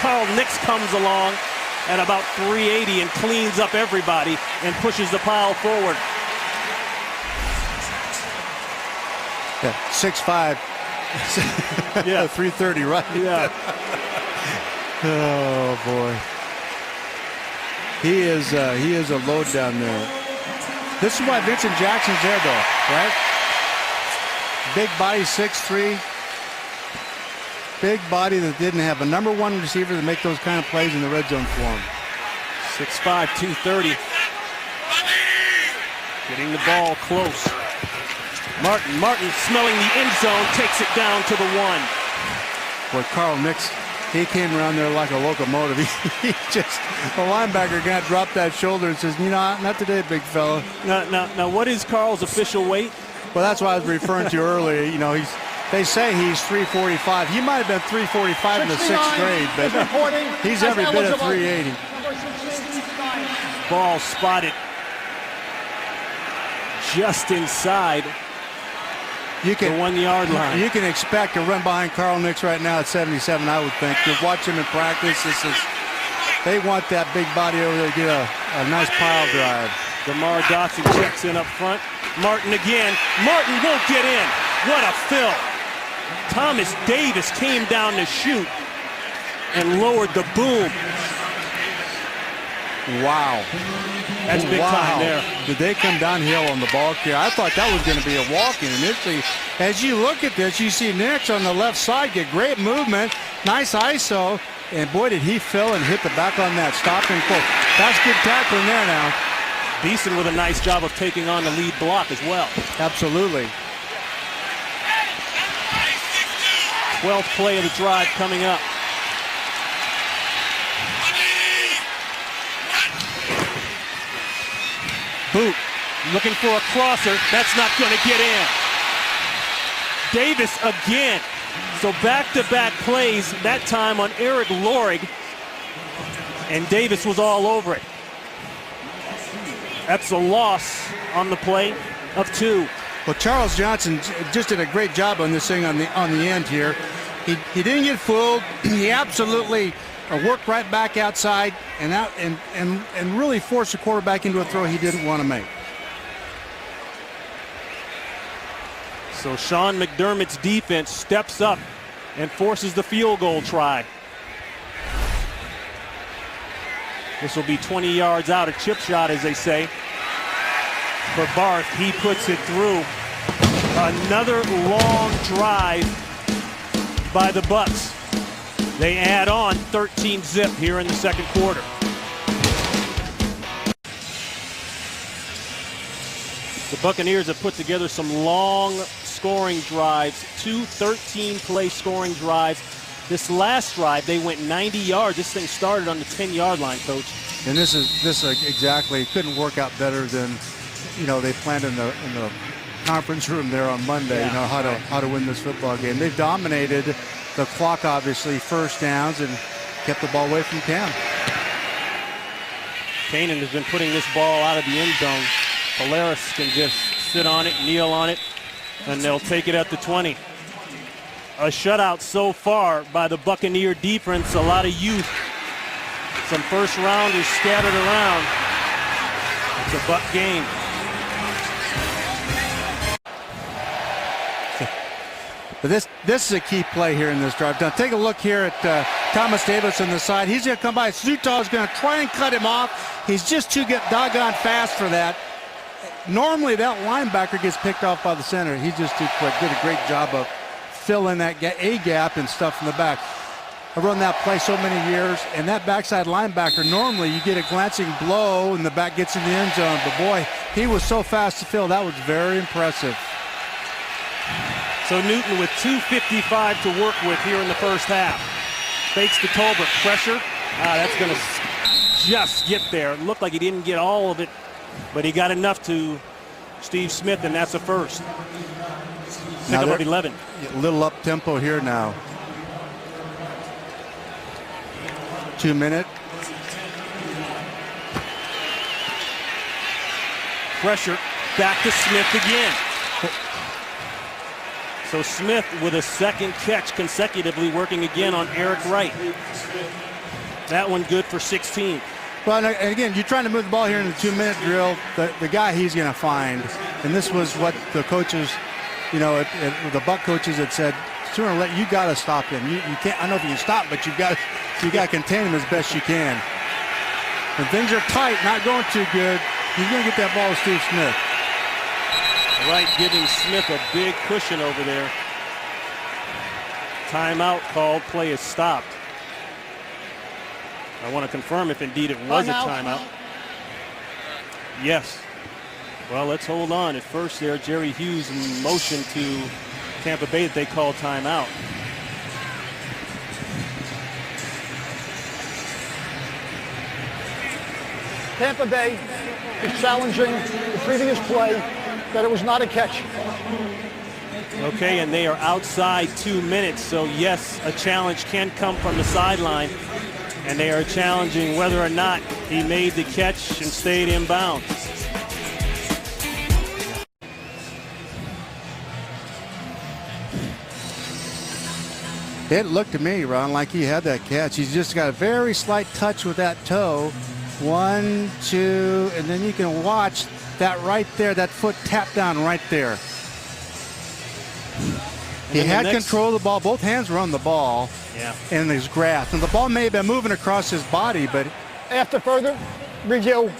Carl Nix comes along at about 380 and cleans up everybody and pushes the pile forward. Yeah, 6'5". Yeah. 330, right? Yeah. Oh, boy. He is a load down there. This is why Vincent Jackson's there, though, right? Big body, 6'3". Big body that didn't have a number 1 receiver to make those kind of plays in the red zone for him. 6'5", 230. Getting the ball close. Martin smelling the end zone, takes it down to the 1. Boy, Carl Nix, he came around there like a locomotive. The linebacker guy dropped that shoulder and says, not today, big fella. Now, what is Carl's official weight? Well, that's what I was referring to earlier. They say he's 345. He might have been 345 in the 6th grade, but he's every bit of 380. Ball spotted just inside the 1-yard line. You can expect a run behind Carl Nix right now at 77, I would think. You watch him in practice. They want that big body over there to get a nice pile drive. DeMar Dotson checks in up front. Martin again. Martin won't get in. What a fill. Thomas Davis came down to shoot and lowered the boom. Wow. That's big time there. Did they come downhill on the ball carrier? I thought that was going to be a walk-in initially. As you look at this, you see Nix on the left side get great movement. Nice ISO. And boy, did he fill and hit the back on that stop and quote. That's good tackling there now. Beeson with a nice job of taking on the lead block as well. Absolutely. 12th play of the drive coming up. Boot looking for a crosser. That's not going to get in. Davis again. So back-to-back plays, that time on Eric Lorig. And Davis was all over it. That's a loss on the play of 2. Well, Charles Johnson just did a great job on this thing on the end here. He didn't get fooled. He absolutely work right back outside and really force the quarterback into a throw he didn't want to make. So Sean McDermott's defense steps up and forces the field goal try. This will be 20 yards out, a chip shot, as they say. For Barth, he puts it through. Another long drive by the Bucs. They add on 13-zip here in the second quarter. The Buccaneers have put together some long scoring drives, 2 13-play scoring drives. This last drive, they went 90 yards. This thing started on the 10-yard line, Coach. And this is exactly, couldn't work out better than, they planned in the conference room there on Monday. Yeah. How to win this football game. They've dominated the clock, obviously, first downs, and kept the ball away from Cam. Kanan has been putting this ball out of the end zone. Polaris can just sit on it, kneel on it, and they'll take it at the 20. A shutout so far by the Buccaneer defense. A lot of youth. Some first rounders scattered around. It's a Buck game. But this is a key play here in this drive. Now take a look here at Thomas Davis on the side. He's going to come by. Zuta is going to try and cut him off. He's just too doggone fast for that. Normally that linebacker gets picked off by the center. He's just too quick. Did a great job of filling that A gap and stuff in the back. I've run that play so many years, and that backside linebacker, normally you get a glancing blow and the back gets in the end zone. But boy, he was so fast to fill. That was very impressive. So Newton with 2:55 to work with here in the first half. Fakes to Tolbert. Pressure. That's going to just get there. It looked like he didn't get all of it, but he got enough to Steve Smith, and that's a first. Second of 11. A little up tempo here now. 2 minute. Pressure. Back to Smith again. So Smith with a second catch consecutively, working again on Eric Wright. That one good for 16. Well, and again, you're trying to move the ball here in the 2-minute drill. The guy he's going to find, and this was what the coaches, the Buck coaches had said. Sooner or later, you got to stop him. You can't. I don't know if you can stop, but you got to contain him as best you can. When things are tight, not going too good, he's going to get that ball to Steve Smith. Wright giving Smith a big cushion over there. Timeout called. Play is stopped. I want to confirm if indeed it was a timeout. Yes. Well, let's hold on. At first there, Jerry Hughes in motion to Tampa Bay that they called timeout. Tampa Bay is challenging the previous play that it was not a catch. Okay, and they are outside 2 minutes, so yes, a challenge can come from the sideline, and they are challenging whether or not he made the catch and stayed in bounds. It looked to me, Ron, like he had that catch. He's just got a very slight touch with that toe. 1, 2, and then you can watch that right there, that foot tap down right there. He had control of the ball. Both hands were on the ball in his grasp. And the ball may have been moving across his body, but... After further review,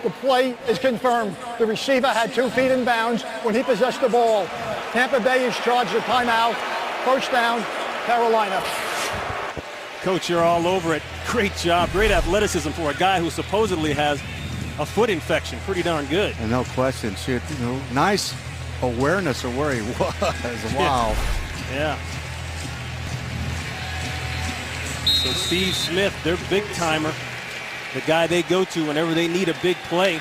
the play is confirmed. The receiver had 2 feet in bounds when he possessed the ball. Tampa Bay is charged with timeout. First down, Carolina. Coach, you're all over it. Great job. Great athleticism for a guy who supposedly has a foot infection. Pretty darn good. And no question. Nice awareness of where he was. Wow. Yeah. So Steve Smith, their big timer, the guy they go to whenever they need a big play.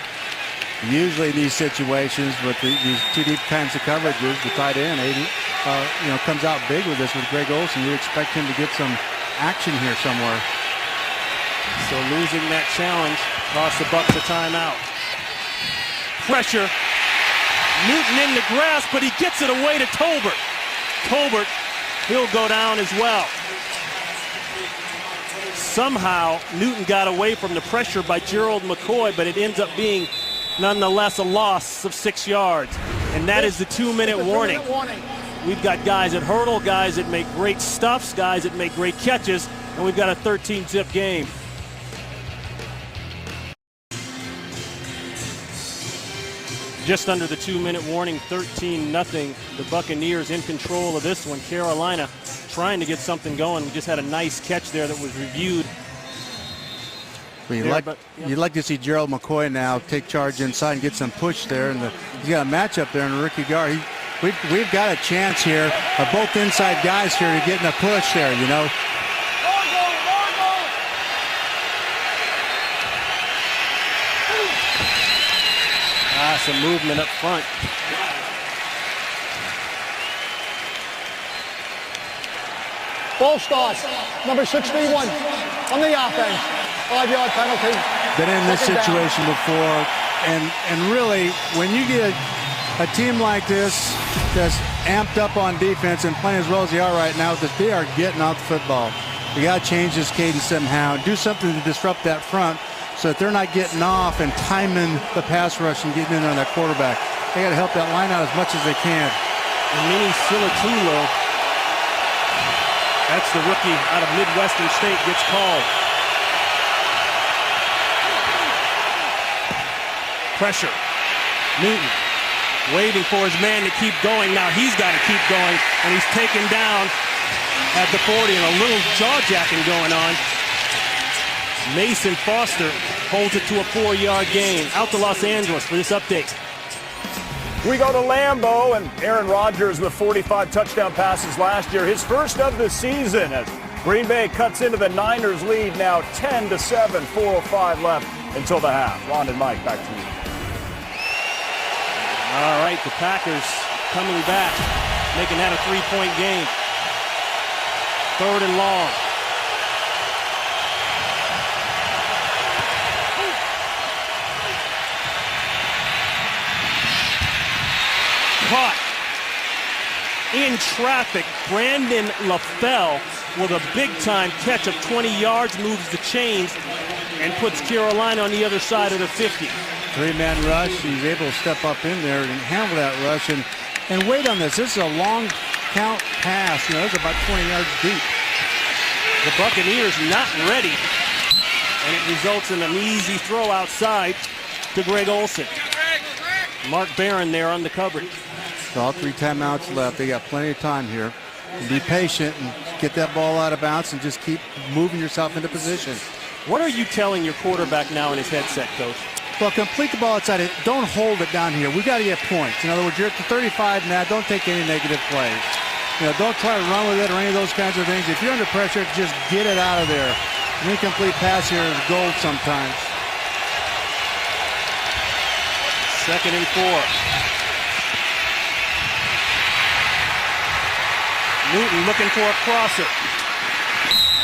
Usually in these situations with these two deep kinds of coverages, the tight end comes out big with this with Greg Olsen. You expect him to get some action here somewhere. So losing that challenge cost the Bucs a timeout. Pressure. Newton in the grass, but he gets it away to Tolbert. Tolbert, he'll go down as well. Somehow, Newton got away from the pressure by Gerald McCoy, but it ends up being, nonetheless, a loss of 6 yards. And that is the 2-minute warning. We've got guys that hurdle, guys that make great stuffs, guys that make great catches, and we've got a 13-zip game. Just under the 2-minute warning, 13-0. The Buccaneers in control of this one. Carolina trying to get something going. We just had a nice catch there that was reviewed. Well, you'd like to see Gerald McCoy now take charge inside and get some push there. And he's got a matchup there in Ricky Gar. We've got a chance here of both inside guys here to get in a push there, you know. Some movement up front. Ball start. Number 61 on the offense. 5-yard penalty. Been in this situation before. And really, when you get a team like this that's amped up on defense and playing as well as they are right now, that they are getting out the football. You got to change this cadence somehow. Do something to disrupt that front, so that they're not getting off and timing the pass rush and getting in on that quarterback. They got to help that line out as much as they can. And Mini Silatulo, that's the rookie out of Midwestern State, gets called. Pressure. Newton waiting for his man to keep going. Now he's got to keep going, and he's taken down at the 40, and a little jaw-jacking going on. Mason Foster holds it to a 4-yard gain. Out to Los Angeles for this update. We go to Lambeau, and Aaron Rodgers with 45 touchdown passes last year. His first of the season as Green Bay cuts into the Niners lead now 10-7, 4:05 left until the half. Ron and Mike, back to you. All right, the Packers coming back, making that a 3-point game. 3rd and long. Caught in traffic. Brandon LaFell with a big-time catch of 20 yards, moves the chains, and puts Carolina on the other side of the 50. 3-man rush. He's able to step up in there and handle that rush and wait on this. This is a long count pass. You know, it's about 20 yards deep. The Buccaneers not ready, and it results in an easy throw outside to Greg Olsen. Mark Barron there on the coverage. So all 3 timeouts left. They got plenty of time here. And be patient and get that ball out of bounds and just keep moving yourself into position. What are you telling your quarterback now in his headset, Coach? Well, complete the ball outside it. Don't hold it down here. We got to get points. In other words, you're at the 35 now. Don't take any negative plays. You know, don't try to run with it or any of those kinds of things. If you're under pressure, just get it out of there. An incomplete pass here is gold sometimes. 2nd and 4. Newton looking for a crosser.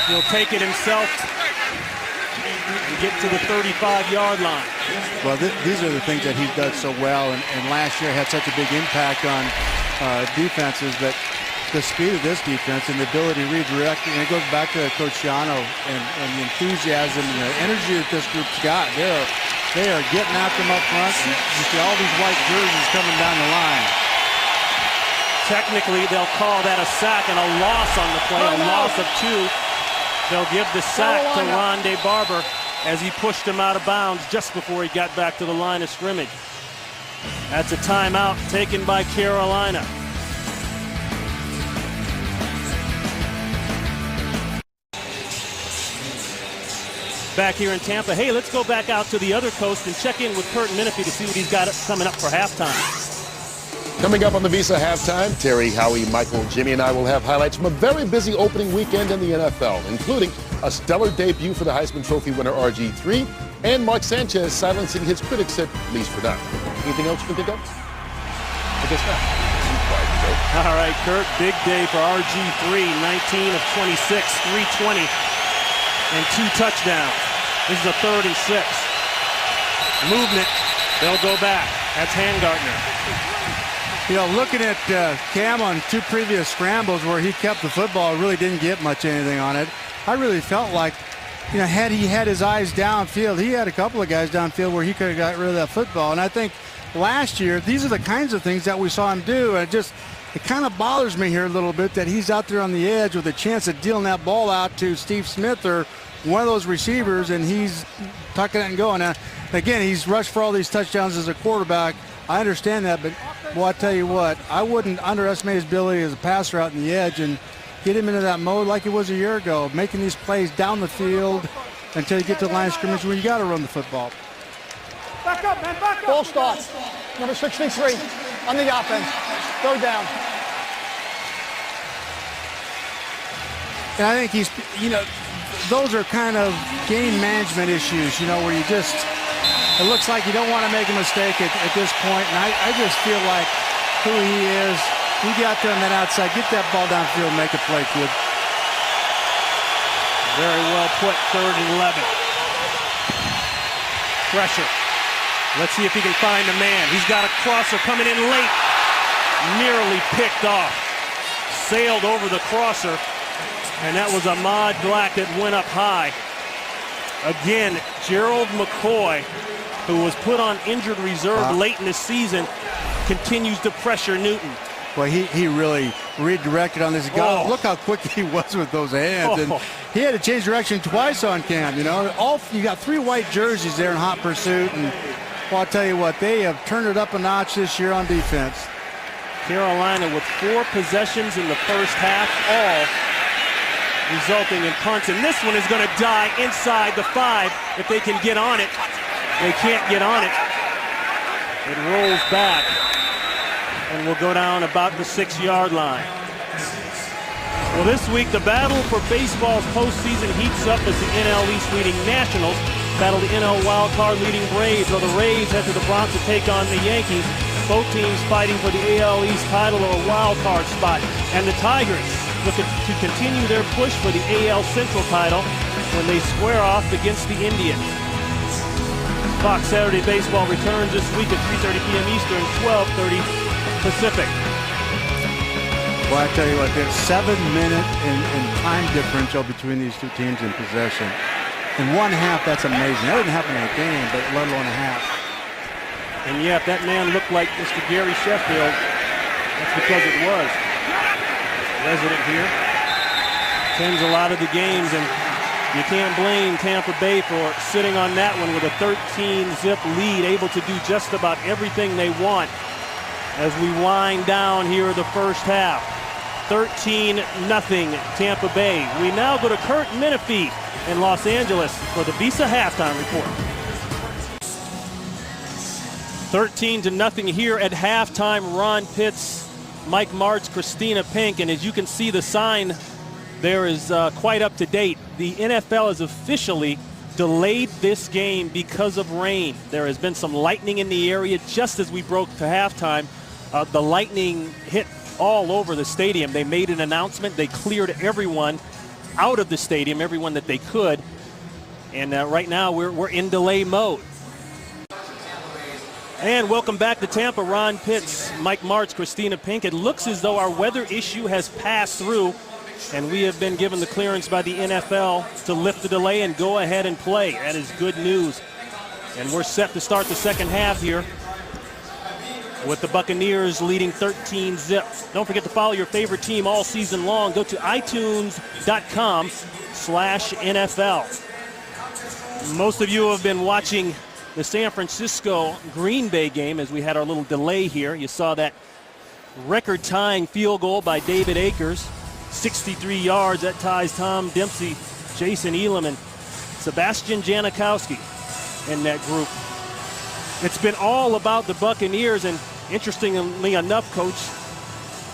He'll take it himself and get to the 35-yard line. Well, these are the things that he does so well, and last year had such a big impact on defenses. But the speed of this defense and the ability to redirect, and it goes back to Coach Shiano and the enthusiasm and the energy that this group's got. They are getting after them up front. And you see all these white jerseys coming down the line. Technically, they'll call that a sack and a loss on the play, a loss of 2. They'll give the sack to Rondé Barber as he pushed him out of bounds just before he got back to the line of scrimmage. That's a timeout taken by Carolina. Back here in Tampa. Hey, let's go back out to the other coast and check in with Kurt Menefee to see what he's got coming up for halftime. Coming up on the Visa Halftime, Terry, Howie, Michael, Jimmy, and I will have highlights from a very busy opening weekend in the NFL, including a stellar debut for the Heisman Trophy winner RG3, and Mark Sanchez silencing his critics at least for now. Anything else you can think of? I guess not. All right, Kurt, big day for RG3, 19 of 26, 320, and 2 touchdowns. This is a 3rd and 6. Movement, they'll go back. That's Handgartner. You know, looking at Cam on 2 previous scrambles where he kept the football, really didn't get much anything on it. I really felt like had he had his eyes downfield, he had a couple of guys downfield where he could have got rid of that football. And I think last year, these are the kinds of things that we saw him do. And it kind of bothers me here a little bit that he's out there on the edge with a chance of dealing that ball out to Steve Smith or one of those receivers, and he's tucking it and going. Now, again, he's rushed for all these touchdowns as a quarterback. I understand that, but, well, I tell you what, I wouldn't underestimate his ability as a passer out on the edge and get him into that mode like it was a year ago, making these plays down the field until you get to the line of scrimmage where you got to run the football. Back up, man, back up. Ball start. Number 63 on the offense. Third down. And I think he's, those are kind of game management issues, where you just, it looks like you don't want to make a mistake at this point. And I just feel like who he is, you get out there on that outside, get that ball downfield, make a play, kid. Very well put, 3rd and 11. Pressure. Let's see if he can find a man. He's got a crosser coming in late. Nearly picked off. Sailed over the crosser. And that was Ahmad Black that went up high. Again, Gerald McCoy, who was put on injured reserve late in the season, continues to pressure Newton. Well, he really redirected on this guy. Oh. Look how quick he was with those hands. And he had to change direction twice on Cam, You got 3 white jerseys there in hot pursuit. And, well, I'll tell you what, they have turned it up a notch this year on defense. Carolina with 4 possessions in the first half, all resulting in punts. And this one is going to die inside the 5 if they can get on it. They can't get on it. It rolls back and will go down about the 6-yard line. Well, this week, the battle for baseball's postseason heats up as the NL East leading Nationals battle the NL wildcard leading Braves, while the Rays head to the Bronx to take on the Yankees. Both teams fighting for the AL East title or a wildcard spot. And the Tigers looking to continue their push for the AL Central title when they square off against the Indians. Fox Saturday Baseball returns this week at 3:30 p.m. Eastern, 12:30 Pacific. Well, I tell you what, there's 7-minute in time differential between these two teams in possession. In 1 half, that's amazing. That didn't happen in a game, but let alone a half. And yeah, if that man looked like Mr. Gary Sheffield, that's because it was. Resident here. Attends a lot of the games, and you can't blame Tampa Bay for sitting on that one with a 13-zip lead, able to do just about everything they want as we wind down here the first half. 13-0 Tampa Bay. We now go to Kurt Menefee in Los Angeles for the Visa halftime report. 13-0 here at halftime. Ron Pitts, Mike Martz, Christina Pink, and as you can see, the sign there is quite up to date. The NFL has officially delayed this game because of rain. There has been some lightning in the area just as we broke to halftime. The lightning hit all over the stadium. They made an announcement. They cleared everyone out of the stadium, everyone that they could. And right now we're in delay mode. And welcome back to Tampa. Ron Pitts, Mike Martz, Christina Pink. It looks as though our weather issue has passed through, and we have been given the clearance by the NFL to lift the delay and go ahead and play. That is good news. And we're set to start the second half here with the Buccaneers leading 13-0. Don't forget to follow your favorite team all season long. Go to itunes.com/NFL. Most of you have been watching the San Francisco-Green Bay game as we had our little delay here. You saw that record-tying field goal by David Akers. 63 yards. That ties Tom Dempsey, Jason Elam, and Sebastian Janikowski in that group. It's been all about the Buccaneers, and interestingly enough, Coach,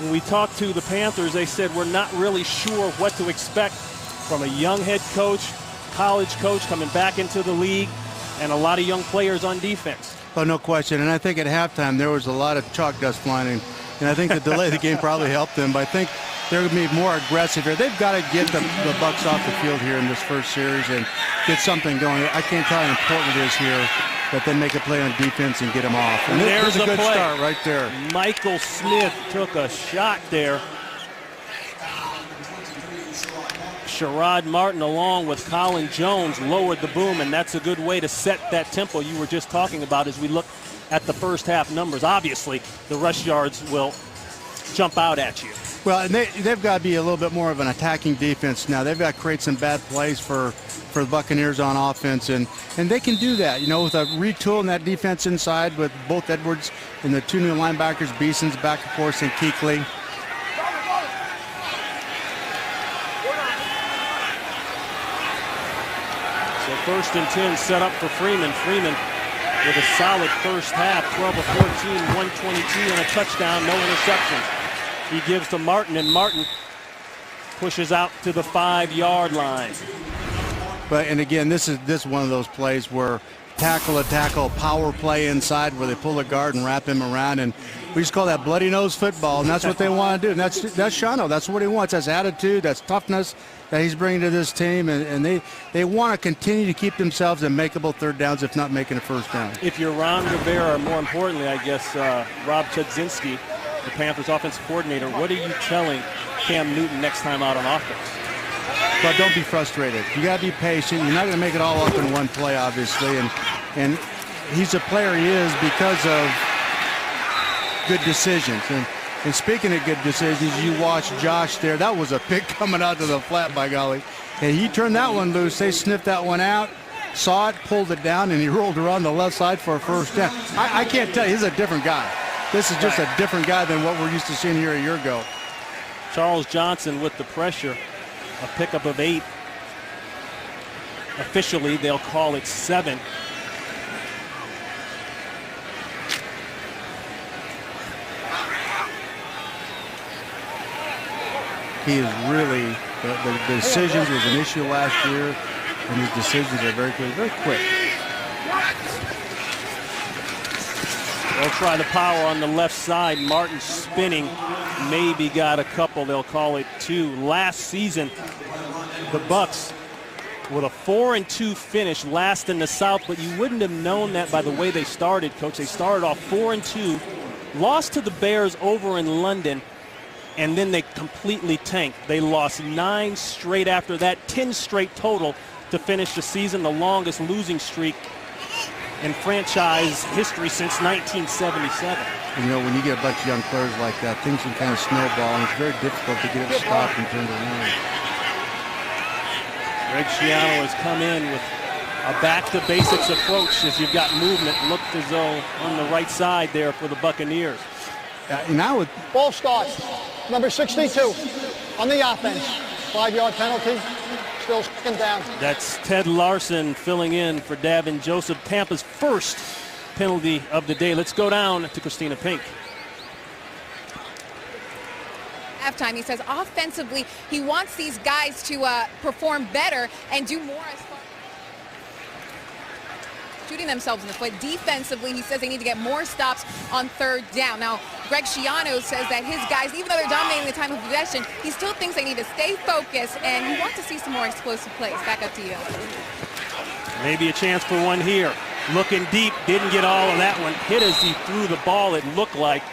when we talked to the Panthers, they said we're not really sure what to expect from a young head coach, college coach coming back into the league, and a lot of young players on defense. Oh, no question. And I think at halftime there was a lot of chalk dust flying, and I think the delay of the game probably helped them. But I think they're going to be more aggressive here. They've got to get the Bucs off the field here in this first series and get something going. I can't tell how important it is here that they make a play on defense and get them off. And there's a good play. Start right there. Michael Smith took a shot there. Sherrod Martin along with Colin Jones lowered the boom, and that's a good way to set that tempo you were just talking about as we look at the first half numbers. Obviously, the rush yards will jump out at you. Well, and they've got to be a little bit more of an attacking defense now. They've got to create some bad plays for the Buccaneers on offense, and they can do that, with a retooling that defense inside with both Edwards and the two new linebackers, Beeson's back, of course, and Kuechly. So 1st and 10 set up for Freeman. Freeman with a solid first half, 12 of 14, 122 and a touchdown, no interceptions. He gives to Martin, and Martin pushes out to the 5-yard line. But and again, this is one of those plays where tackle, power play inside where they pull the guard and wrap him around, and we just call that bloody nose football, and that's what they want to do. And that's Shano. That's what he wants. That's attitude. That's toughness that he's bringing to this team, and they want to continue to keep themselves in makeable third downs, if not making a first down. If you're Ron Rivera, or more importantly, I guess Rob Chudzinski, the Panthers offensive coordinator, what are you telling Cam Newton next time out on offense? But don't be frustrated. You got to be patient. You're not going to make it all up in one play, obviously, and he's a player he is because of good decisions. And speaking of good decisions, you watch Josh there. That was a pick coming out to the flat, by golly. And he turned that one loose. They sniffed that one out, saw it, pulled it down, and he rolled around the left side for a first down. I can't tell you. He's a different guy. This is just a different guy than what we're used to seeing here a year ago. Charles Johnson with the pressure, a pickup of 8. Officially, they'll call it 7. He is really, the decisions was an issue last year, and his decisions are very quick. They'll try the power on the left side. Martin spinning, maybe got a couple. They'll call it 2. Last season, the Bucs with a 4-2 finish, last in the South, but you wouldn't have known that by the way they started, Coach. They started off 4-2, lost to the Bears over in London, and then they completely tanked. They lost 9 straight after that, 10 straight total to finish the season, the longest losing streak in franchise history since 1977. When you get a bunch of young players like that, things can kind of snowball, and it's very difficult to get it stopped and turned around. Greg Schiano has come in with a back-to-basics approach as you've got movement. Looked as though on the right side there for the Buccaneers. Now ball start, number 62 on the offense. 5-yard penalty. Still second down. That's Ted Larson filling in for Davin Joseph. Tampa's first penalty of the day. Let's go down to Christina Pink. Halftime, he says offensively, he wants these guys to perform better and do more as far as shooting themselves in the foot. Defensively, he says they need to get more stops on third down. Now, Greg Schiano says that his guys, even though they're dominating the time of possession, he still thinks they need to stay focused, and he wants to see some more explosive plays. Back up to you. Maybe a chance for one here. Looking deep, didn't get all of that one. Hit as he threw the ball, it looked like.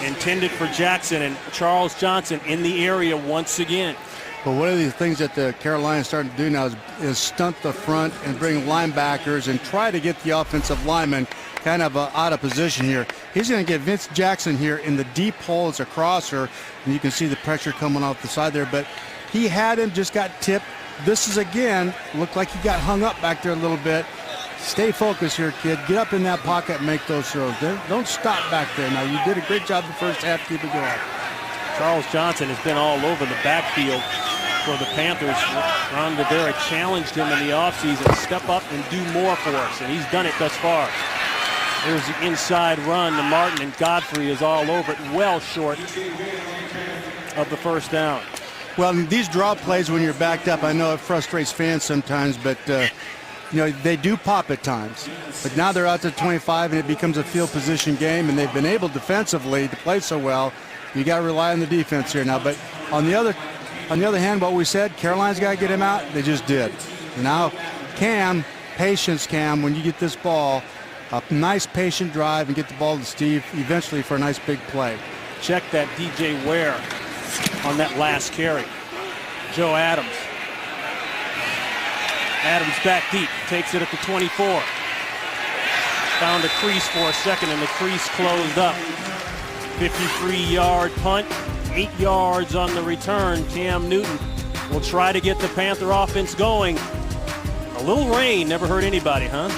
Intended for Jackson, and Charles Johnson in the area once again. But one of the things that the Carolina's starting to do now is stunt the front and bring linebackers and try to get the offensive lineman kind of out of position here. He's going to get Vince Jackson here in the deep hole as a crosser, and you can see the pressure coming off the side there. But he had him, just got tipped. This is, again, looked like he got hung up back there a little bit. Stay focused here, kid. Get up in that pocket and make those throws. Don't stop back there. Now, you did a great job the first half. Keep it going. Charles Johnson has been all over the backfield for the Panthers. Ron Rivera challenged him in the offseason to step up and do more for us, and he's done it thus far. There's the inside run to Martin, and Godfrey is all over it, well short of the first down. Well, these draw plays when you're backed up, I know it frustrates fans sometimes, but they do pop at times. But now they're out to 25, and it becomes a field position game, and they've been able defensively to play so well. You got to rely on the defense here now. But on the other hand, what we said, Carolina's got to get him out. They just did. Now, patience, Cam, when you get this ball, a nice patient drive and get the ball to Steve eventually for a nice big play. Check that DJ Ware on that last carry. Joe Adams. Adams back deep, takes it at the 24. Found a crease for a second, and the crease closed up. 53-yard punt, 8 yards on the return. Cam Newton will try to get the Panther offense going. A little rain never hurt anybody, huh?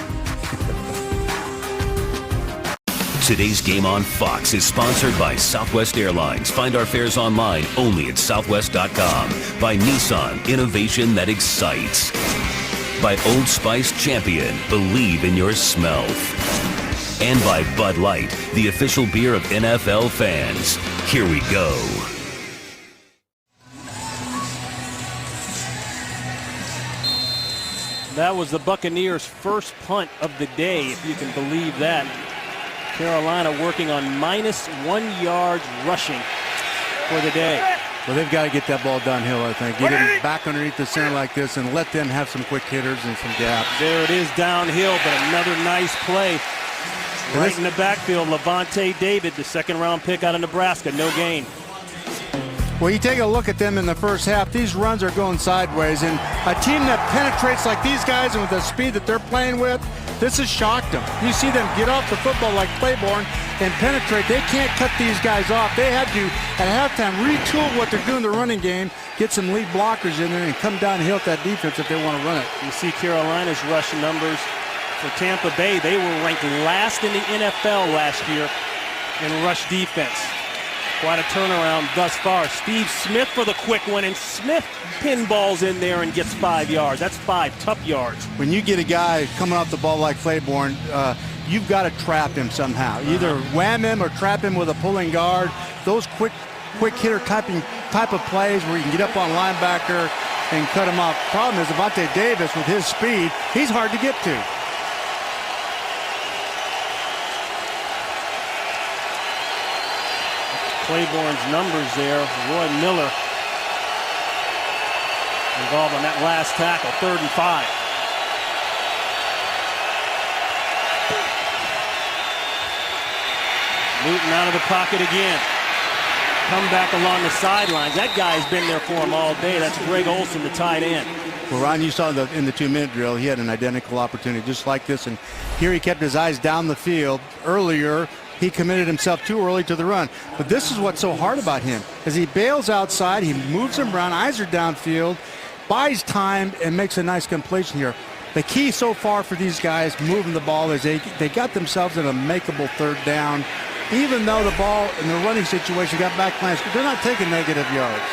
Today's game on Fox is sponsored by Southwest Airlines. Find our fares online only at southwest.com. By Nissan, innovation that excites. By Old Spice Champion, believe in your smell. And by Bud Light, the official beer of NFL fans. Here we go. That was the Buccaneers' first punt of the day, if you can believe that. Carolina working on -1 yard rushing for the day. Well, they've got to get that ball downhill, I think. Get him back underneath the center like this and let them have some quick hitters and some gaps. There it is downhill, but another nice play. Right in the backfield, Levante David, the second-round pick out of Nebraska, no gain. Well, you take a look at them in the first half. These runs are going sideways, and a team that penetrates like these guys and with the speed that they're playing with, this has shocked them. You see them get off the football like Claiborne and penetrate. They can't cut these guys off. They had to, at halftime, retool what they're doing in the running game, get some lead blockers in there, and come downhill at that defense if they want to run it. You see Carolina's rush numbers for Tampa Bay. They were ranked last in the NFL last year in rush defense. Quite a turnaround thus far. Steve Smith for the quick one, and Smith pinballs in there and gets 5 yards. That's 5 tough yards. When you get a guy coming off the ball like Claiborne, you've got to trap him somehow. Either wham him or trap him with a pulling guard. Those quick hitter type of plays where you can get up on linebacker and cut him off. Problem is, Levante Davis, with his speed, he's hard to get to. Claiborne's numbers there. Roy Miller involved on that last tackle. 3rd and 5. Newton out of the pocket again. Come back along the sidelines. That guy's been there for him all day. That's Greg Olson, the tight end. Well, Ron, you saw in the 2-minute drill, he had an identical opportunity just like this. And here he kept his eyes down the field. Earlier, he committed himself too early to the run. But this is what's so hard about him. As he bails outside, he moves him around, eyes are downfield, buys time, and makes a nice completion here. The key so far for these guys moving the ball is they got themselves in a makeable 3rd down. Even though the ball in the running situation got backlash, they're not taking negative yards.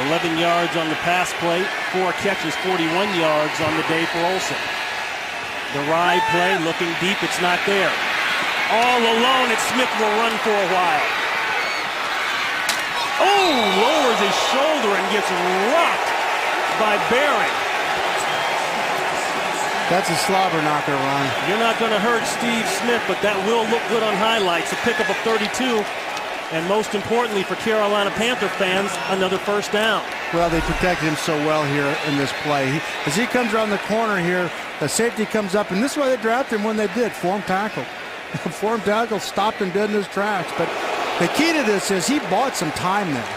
11 yards on the pass play, 4 catches, 41 yards on the day for Olsen. The ride play, looking deep, it's not there. All alone, and Smith will run for a while. Oh, lowers his shoulder and gets rocked by Barron. That's a slobber knocker, Ron. You're not going to hurt Steve Smith, but that will look good on highlights. A pickup of 32, and most importantly for Carolina Panther fans, another 1st down. Well, they protected him so well here in this play. As he comes around the corner here, the safety comes up, and this is why they drafted him when they did, form tackle. Form tackle stopped him dead in his tracks. But the key to this is he bought some time there.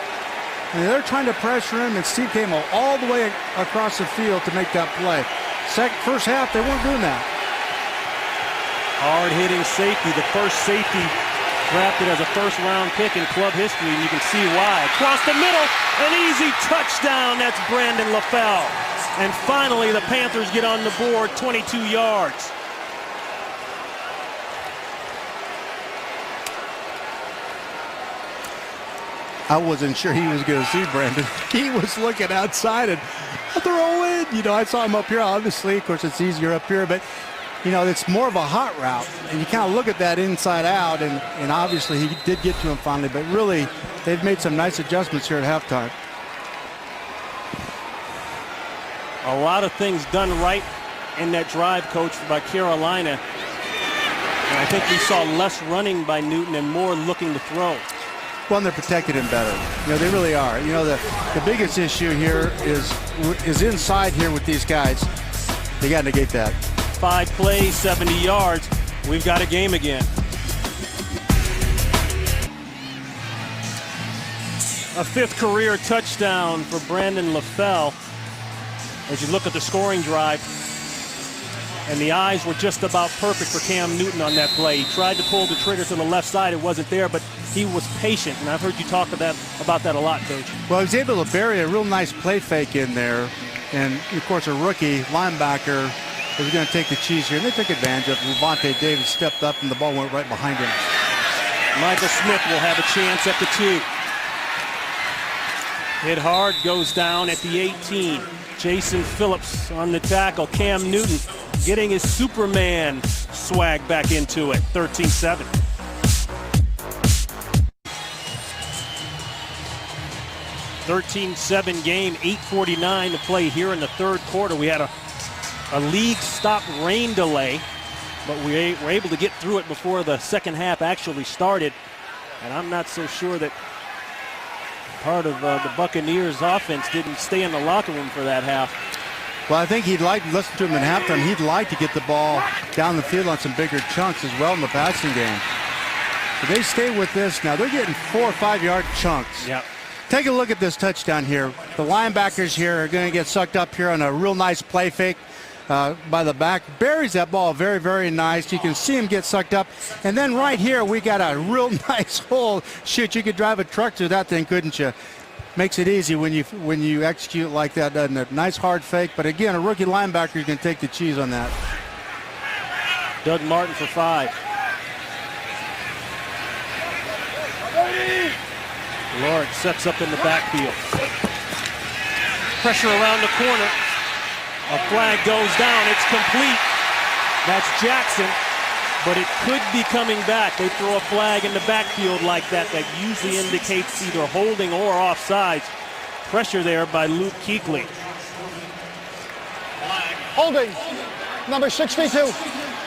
And they're trying to pressure him, and Steve came all the way across the field to make that play. First half, they weren't doing that. Hard-hitting safety, the first safety drafted as a 1st-round pick in club history, and you can see why. Across the middle, an easy touchdown. That's Brandon LaFell. And finally, the Panthers get on the board, 22 yards. I wasn't sure he was going to see Brandon. He was looking outside and throw in. You know, I saw him up here. Obviously, of course, it's easier up here, but you know, it's more of a hot route, and you kind of look at that inside out, and obviously he did get to him finally. But really, they've made some nice adjustments here at halftime. A lot of things done right in that drive, Coach, by Carolina. And I think we saw less running by Newton and more looking to throw. Well, and they're protected him better. You know, they really are. You know, the biggest issue here is inside here with these guys. They got to negate that. 5 plays, 70 yards. We've got a game again. A 5th career touchdown for Brandon LaFell. As you look at the scoring drive, and the eyes were just about perfect for Cam Newton on that play. He tried to pull the trigger to the left side. It wasn't there, but he was patient, and I've heard you talk about that a lot, Coach. Well, he was able to bury a real nice play fake in there, and, of course, a rookie linebacker was going to take the cheese here, and they took advantage of it. Levante Davis stepped up, and the ball went right behind him. Michael Smith will have a chance at the 2. Hit hard, goes down at the 18. Jason Phillips on the tackle. Cam Newton getting his Superman swag back into it. 13-7. (13-7) game, 8:49 to play here in the third quarter. We had a league stop rain delay, but we were able to get through it before the second half actually started. And I'm not so sure that part of the Buccaneers offense didn't stay in the locker room for that half. Well, I think he'd like to listen to him at halftime. He'd like to get the ball down the field on some bigger chunks as well in the passing game. So they stay with this now. They're getting 4 or 5 yard chunks. Yep. Take a look at this touchdown here. The linebackers here are going to get sucked up here on a real nice play fake by the back. Buries that ball very, very nice. You can see him get sucked up. And then right here, we got a real nice hole. Shoot, you could drive a truck through that thing, couldn't you? Makes it easy when you execute like that, doesn't it? Nice hard fake. But again, a rookie linebacker is going to take the cheese on that. Doug Martin for 5. Lawrence sets up in the backfield. Pressure around the corner. A flag goes down. It's complete. That's Jackson, but it could be coming back. They throw a flag in the backfield like that. That usually indicates either holding or offsides. Pressure there by Luke Kuechly. Holding, number 62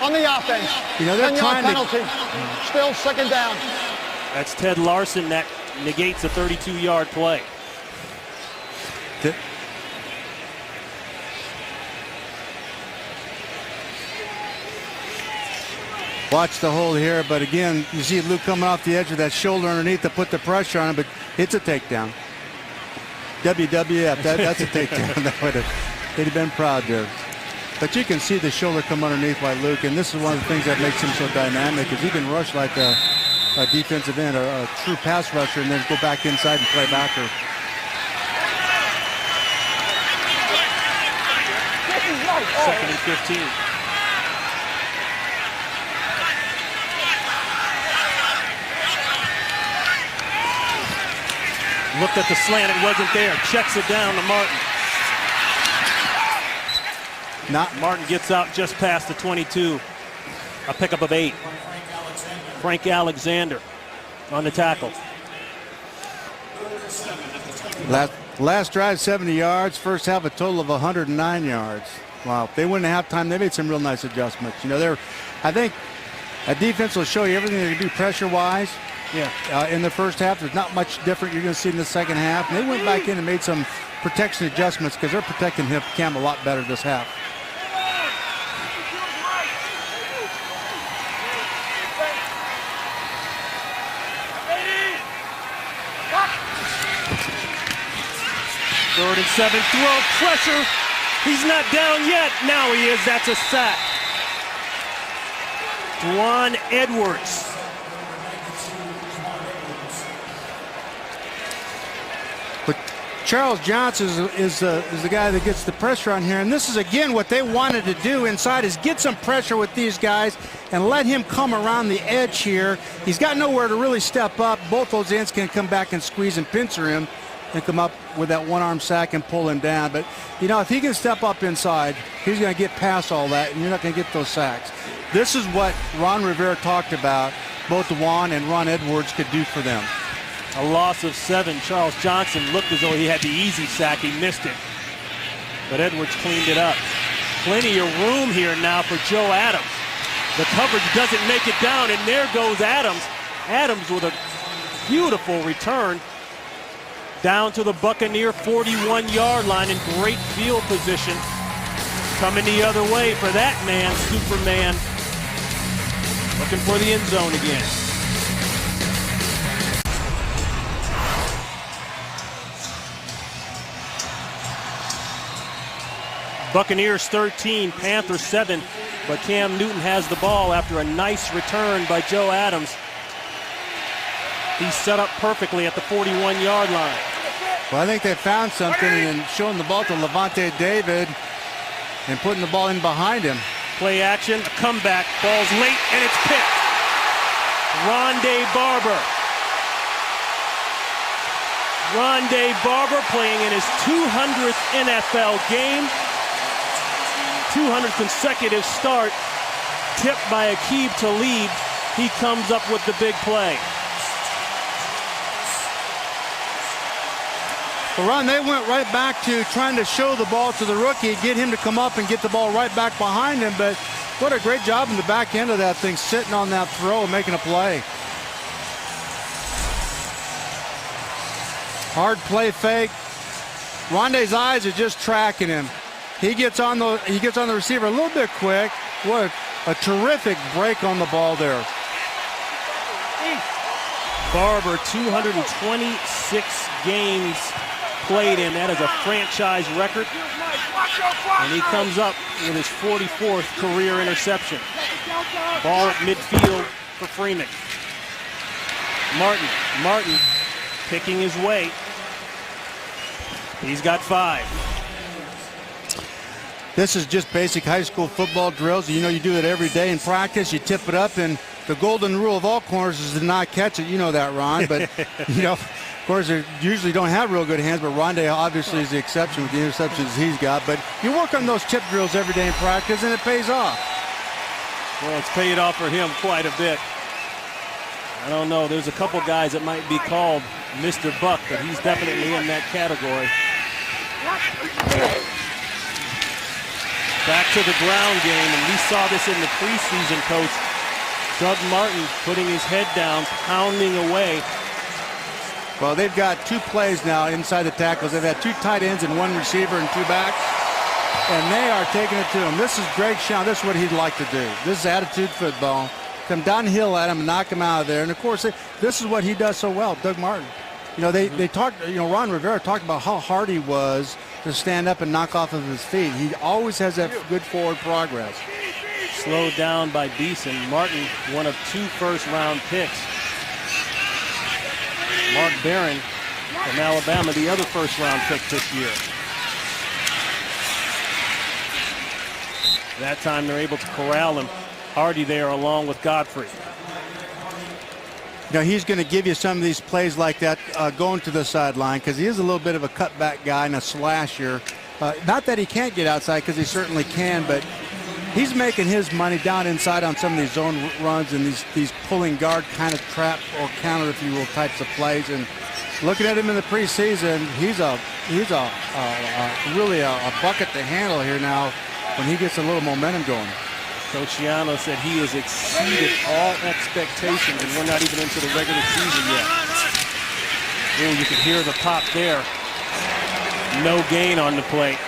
on the offense. You know, they're 10-yard trying penalty. Still second down. That's Ted Larson. That negates a 32-yard play. Watch the hold here, but again, you see Luke coming off the edge with that shoulder underneath to put the pressure on him, but it's a takedown. WWF, that's a takedown. They'd have been proud there. But you can see the shoulder come underneath by Luke, and this is one of the things that makes him so dynamic, is he can rush like a defensive end, a true pass rusher, and then go back inside and play backer. Second and 15. Looked at the slant, it wasn't there. Checks it down to Martin. Martin gets out just past the 22. A pickup of 8. Frank Alexander on the tackle. Last drive, 70 yards. First half, a total of 109 yards. Wow. They went in halftime. They made some real nice adjustments. You know, I think a defense will show you everything they can do pressure-wise. Yeah. In the first half, there's not much different you're going to see in the second half. And they went back in and made some protection adjustments because they're protecting Cam a lot better this half. Third and 7, throw, pressure. He's not down yet. Now he is. That's a sack. Juwan Edwards. But Charles Johnson is the guy that gets the pressure on here. And this is, again, what they wanted to do inside is get some pressure with these guys and let him come around the edge here. He's got nowhere to really step up. Both those ends can come back and squeeze and pincer him and come up with that one-arm sack and pull him down. But, you know, if he can step up inside, he's going to get past all that, and you're not going to get those sacks. This is what Ron Rivera talked about, both Juwan and Ron Edwards could do for them. A loss of 7. Charles Johnson looked as though he had the easy sack. He missed it. But Edwards cleaned it up. Plenty of room here now for Joe Adams. The coverage doesn't make it down, and there goes Adams. Adams with a beautiful return down to the Buccaneer 41-yard line in great field position. Coming the other way for that man, Superman. Looking for the end zone again. Buccaneers 13, Panthers 7, but Cam Newton has the ball after a nice return by Joe Adams. He's set up perfectly at the 41-yard line. Well, I think they found something and showing the ball to Levante David and putting the ball in behind him. Play action, a comeback, ball's late, and it's picked. Rondé Barber. Rondé Barber playing in his 200th NFL game. 200 consecutive start. Tipped by Aqib Talib. He comes up with the big play. Ron, they went right back to trying to show the ball to the rookie, get him to come up and get the ball right back behind him. But what a great job in the back end of that thing, sitting on that throw and making a play. Hard play fake. Rondé's eyes are just tracking him. He gets on the receiver a little bit quick. What a terrific break on the ball there. Barber, 226 games played in. That is a franchise record. And he comes up with his 44th career interception. Ball at midfield for Freeman. Martin picking his way. He's got 5. This is just basic high school football drills. You know, you do it every day in practice. You tip it up, and the golden rule of all corners is to not catch it. You know that, Ron. But, you know, of course, they usually don't have real good hands, but Rondé obviously is the exception with the interceptions he's got. But you work on those tip drills every day in practice, and it pays off. Well, it's paid off for him quite a bit. I don't know. There's a couple guys that might be called Mr. Buck, but he's definitely in that category. Back to the ground game, and we saw this in the preseason, Coach. Doug Martin putting his head down, pounding away. Well, they've got 2 plays now inside the tackles. They've had 2 tight ends and 1 receiver and 2 backs, and they are taking it to him. This is Greg Schaum. This is what he'd like to do. This is attitude football. Come downhill at him and knock him out of there. And, of course, this is what he does so well, Doug Martin. You know, they talked, you know, Ron Rivera talked about how hard he was to stand up and knock off of his feet. He always has that good forward progress. Slowed down by Beeson. Martin, one of 2 first-round picks. Mark Barron from Alabama, the other first-round pick this year. That time they're able to corral him. Hardy there along with Godfrey. You know, he's going to give you some of these plays like that going to the sideline because he is a little bit of a cutback guy and a slasher. Not that he can't get outside, because he certainly can, but he's making his money down inside on some of these zone runs and these pulling guard kind of trap or counter, if you will, types of plays. And looking at him in the preseason, he's really a bucket to handle here now when he gets a little momentum going. Coach Schiano said he has exceeded all expectations, and we're not even into the regular season yet. Ooh, you can hear the pop there. No gain on the play.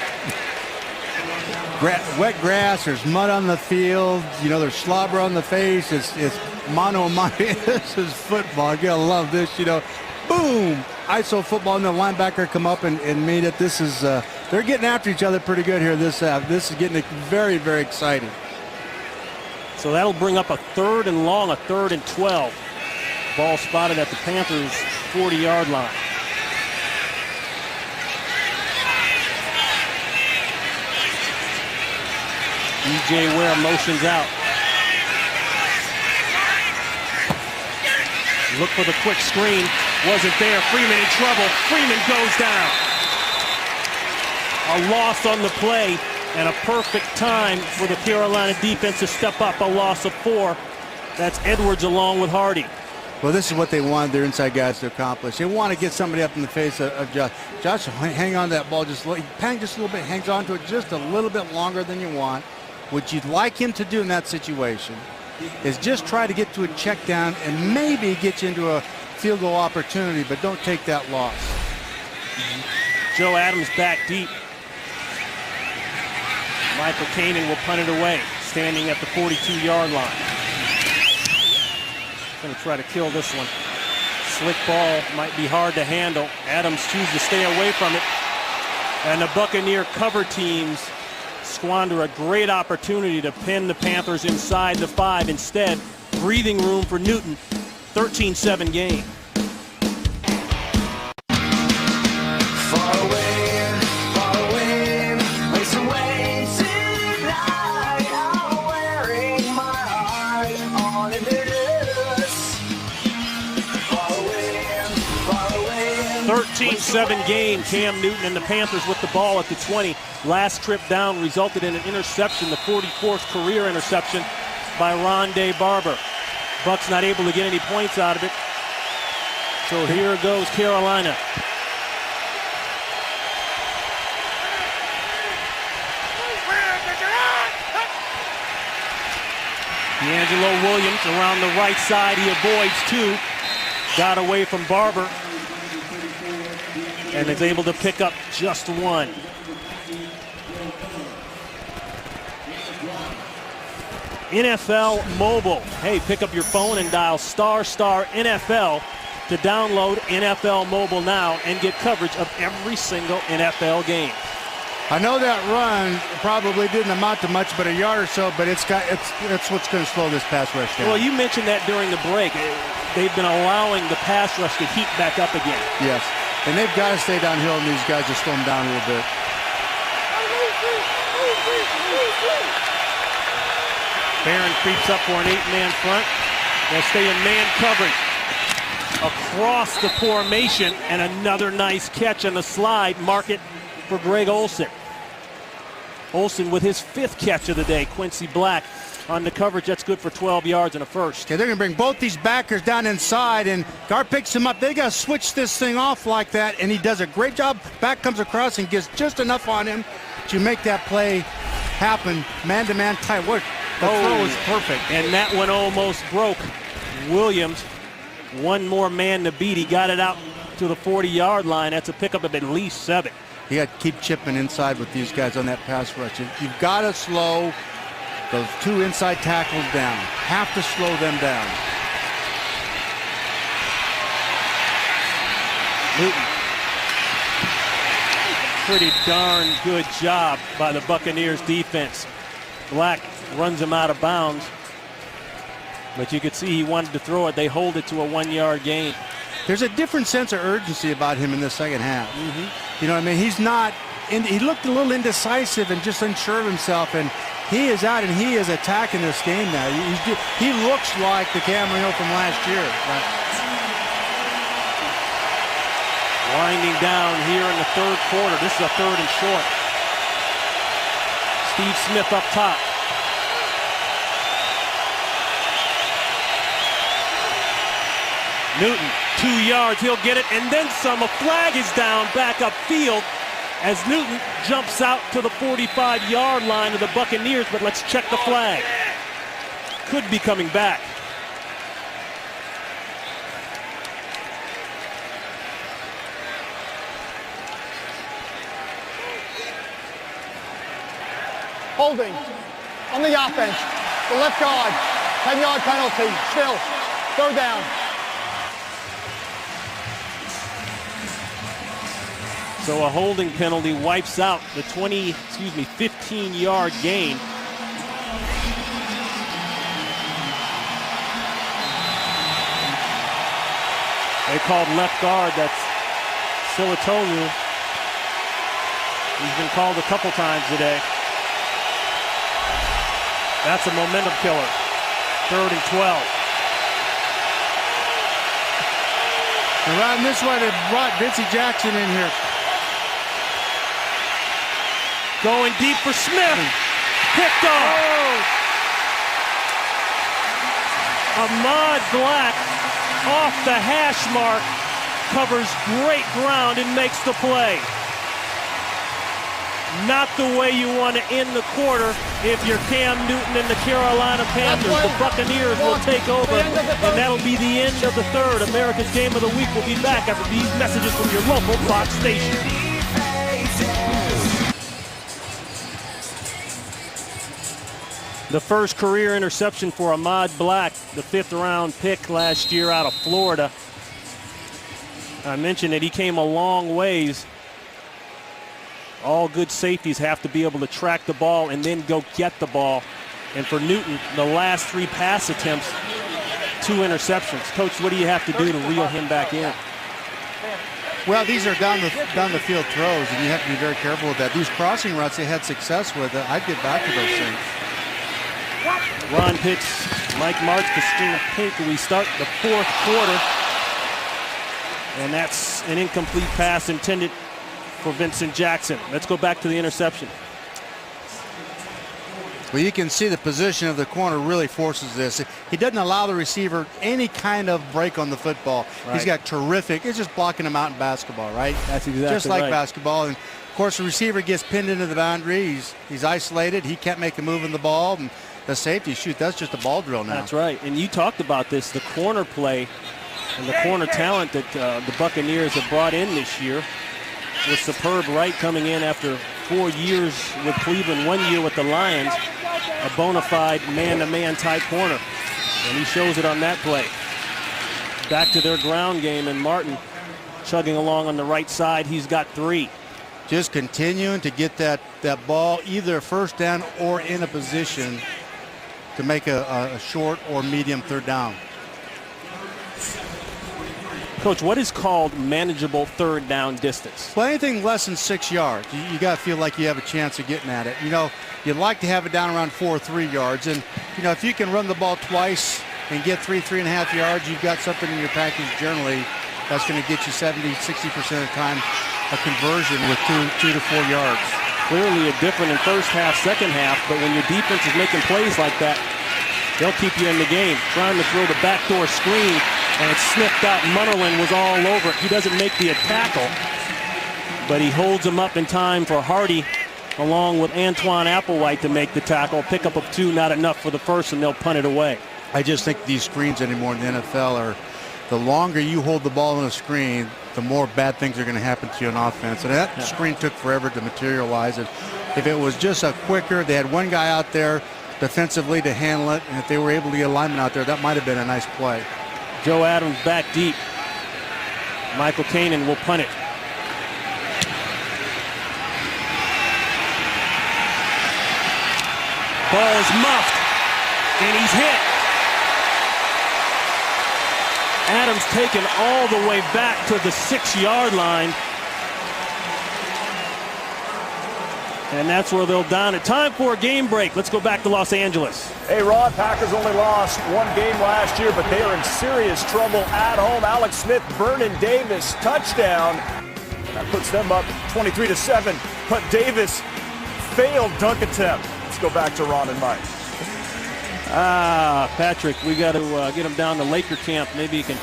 Wet grass, there's mud on the field, you know, there's slobber on the face. It's mano a mano. This is football. You gotta love this, you know. Boom! ISO football, and the linebacker come up and meet it. This is, they're getting after each other pretty good here this half. This is getting very, very exciting. So that'll bring up a 3rd and long, a 3rd and 12. Ball spotted at the Panthers' 40-yard line. DJ Ware motions out. Look for the quick screen. Wasn't there. Freeman in trouble. Freeman goes down. A loss on the play, and a perfect time for the Carolina defense to step up. A loss of 4. That's Edwards along with Hardy. Well, this is what they wanted their inside guys to accomplish. They want to get somebody up in the face of Josh. Josh, hang on to that ball just a little bit, hangs on to it just a little bit longer than you want. What you'd like him to do in that situation is just try to get to a check down and maybe get you into a field goal opportunity, but don't take that loss. Joe Adams back deep. Michael Koenig will punt it away, standing at the 42-yard line. Going to try to kill this one. Slick ball might be hard to handle. Adams chooses to stay away from it. And the Buccaneer cover teams squander a great opportunity to pin the Panthers inside the 5. Instead, breathing room for Newton. 13-7 game. Seven game. Cam Newton and the Panthers with the ball at the 20. Last trip down resulted in an interception, the 44th career interception by Rondé Barber. Bucks not able to get any points out of it. So here goes Carolina. D'Angelo Williams around the right side. He avoids 2. Got away from Barber. And is able to pick up just 1. NFL Mobile. Hey, pick up your phone and dial *NFL to download NFL Mobile now and get coverage of every single NFL game. I know that run probably didn't amount to much but a yard or so, but it's what's going to slow this pass rush down. Well, you mentioned that during the break. They've been allowing the pass rush to heat back up again. Yes. And they've got to stay downhill, and these guys just slow them down a little bit. Barron creeps up for an 8-man front. They'll stay in man coverage. Across the formation, and another nice catch on the slide. Mark it for Greg Olsen. Olsen with his 5th catch of the day. Quincy Black on the coverage. That's good for 12 yards and a first. Okay, they're going to bring both these backers down inside, and Gar picks him up. They got to switch this thing off like that, and he does a great job. Back comes across and gets just enough on him to make that play happen. Man-to-man tight work. The throw is perfect. And that one almost broke. Williams, one more man to beat. He got it out to the 40-yard line. That's a pickup of at least 7. You got to keep chipping inside with these guys on that pass rush. You've got to slow those 2 inside tackles down. Have to slow them down. Newton. Pretty darn good job by the Buccaneers defense. Black runs him out of bounds. But you could see he wanted to throw it. They hold it to a 1-yard gain. There's a different sense of urgency about him in the second half. You know what I mean? He's not, he looked a little indecisive and just unsure of himself, and he is out and he is attacking this game now. He looks like the Camarillo from last year. Winding down here in the 3rd quarter. This is a 3rd and short. Steve Smith up top. Newton, 2 yards, he'll get it, and then some. A flag is down back upfield as Newton jumps out to the 45-yard line of the Buccaneers, but let's check the flag. Could be coming back. Holding on the offense. The left guard. 10-yard penalty. Still. 3rd down. So a holding penalty wipes out the 15-yard gain. They called left guard. That's Silatolu. He's been called a couple times today. That's a momentum killer. 3rd and 12. And right in this way, they brought Vincey Jackson in here. Going deep for Smith. Picked off. Ahmad Black off the hash mark. Covers great ground and makes the play. Not the way you want to end the quarter if you're Cam Newton and the Carolina Panthers. The Buccaneers will take over, and that'll be the end of the 3rd. America's Game of the Week will be back after these messages from your local Fox station. The first career interception for Ahmad Black, the 5th-round pick last year out of Florida. I mentioned that he came a long ways All good safeties have to be able to track the ball and then go get the ball. And for Newton, the last 3 pass attempts, 2 interceptions. Coach, what do you have to do to reel him back in? Well, these are down the field throws, and you have to be very careful with that. These crossing routes they had success with, I'd get back to those things. Ron Pitts, Mike Martz, Christina Pink. We start the 4th quarter. And that's an incomplete pass intended for Vincent Jackson. Let's go back to the interception. Well, you can see the position of the corner really forces this. He doesn't allow the receiver any kind of break on the football. Right. He's got terrific. It's just blocking him out in basketball, right? That's exactly just like right. basketball. And of course, the receiver gets pinned into the boundary. He's isolated. He can't make a move in the ball. And the safety, shoot, that's just a ball drill now. That's right. And you talked about this, the corner play and the corner talent that the Buccaneers have brought in this year was superb. Wright coming in after 4 years with Cleveland, 1 year with the Lions, a bona fide man-to-man type corner. And he shows it on that play. Back to their ground game, and Martin chugging along on the right side. He's got 3. Just continuing to get that ball either first down or in a position to make a short or medium 3rd down. Coach, what is called manageable 3rd down distance? Well, anything less than 6 yards, you got to feel like you have a chance of getting at it. You know, you'd like to have it down around 4 or 3 yards. And, you know, if you can run the ball twice and get 3.5 yards, you've got something in your package generally that's going to get you 70, 60% of the time a conversion with 2 to 4 yards. Clearly a different in first half, second half, but when your defense is making plays like that, they'll keep you in the game. Trying to throw the backdoor screen, and it's sniffed out. Munnerlyn was all over it. He doesn't make the tackle, but he holds him up in time for Hardy, along with Antoine Applewhite to make the tackle. Pickup of 2, not enough for the first, and they'll punt it away. I just think these screens anymore in the NFL are, the longer you hold the ball in a screen, the more bad things are going to happen to you on offense. And that screen took forever to materialize. And if it was just a quicker, they had one guy out there defensively to handle it, and if they were able to get a lineman out there, that might have been a nice play. Joe Adams back deep. Michael Kanan will punt it. Ball is muffed, and he's hit. Adams taken all the way back to the 6-yard line. And that's where they'll down it. Time for a game break. Let's go back to Los Angeles. Hey, Ron, Packers only lost 1 game last year, but they are in serious trouble at home. Alex Smith, Vernon Davis, touchdown. That puts them up 23-7. But Davis failed dunk attempt. Let's go back to Ron and Mike. Patrick, we got to get him down to Laker camp. Maybe he can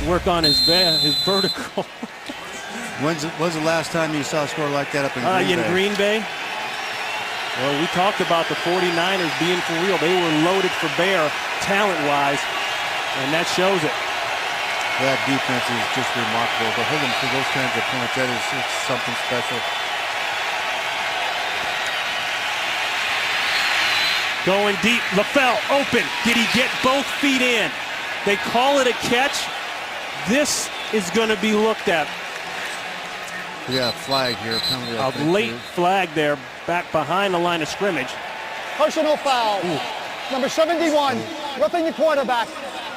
work on his vertical. When's the last time you saw a score like that up in Green Bay? Green Bay? Well, we talked about the 49ers being for real. They were loaded for bear talent-wise, and that shows it. That defense is just remarkable. To hold them to those kinds of points, it's something special. Going deep, LaFell open. Did he get both feet in? They call it a catch. This is going to be looked at. Yeah, flag here. Penalty, A late flag there, back behind the line of scrimmage. Personal foul. Number 71, roughing the quarterback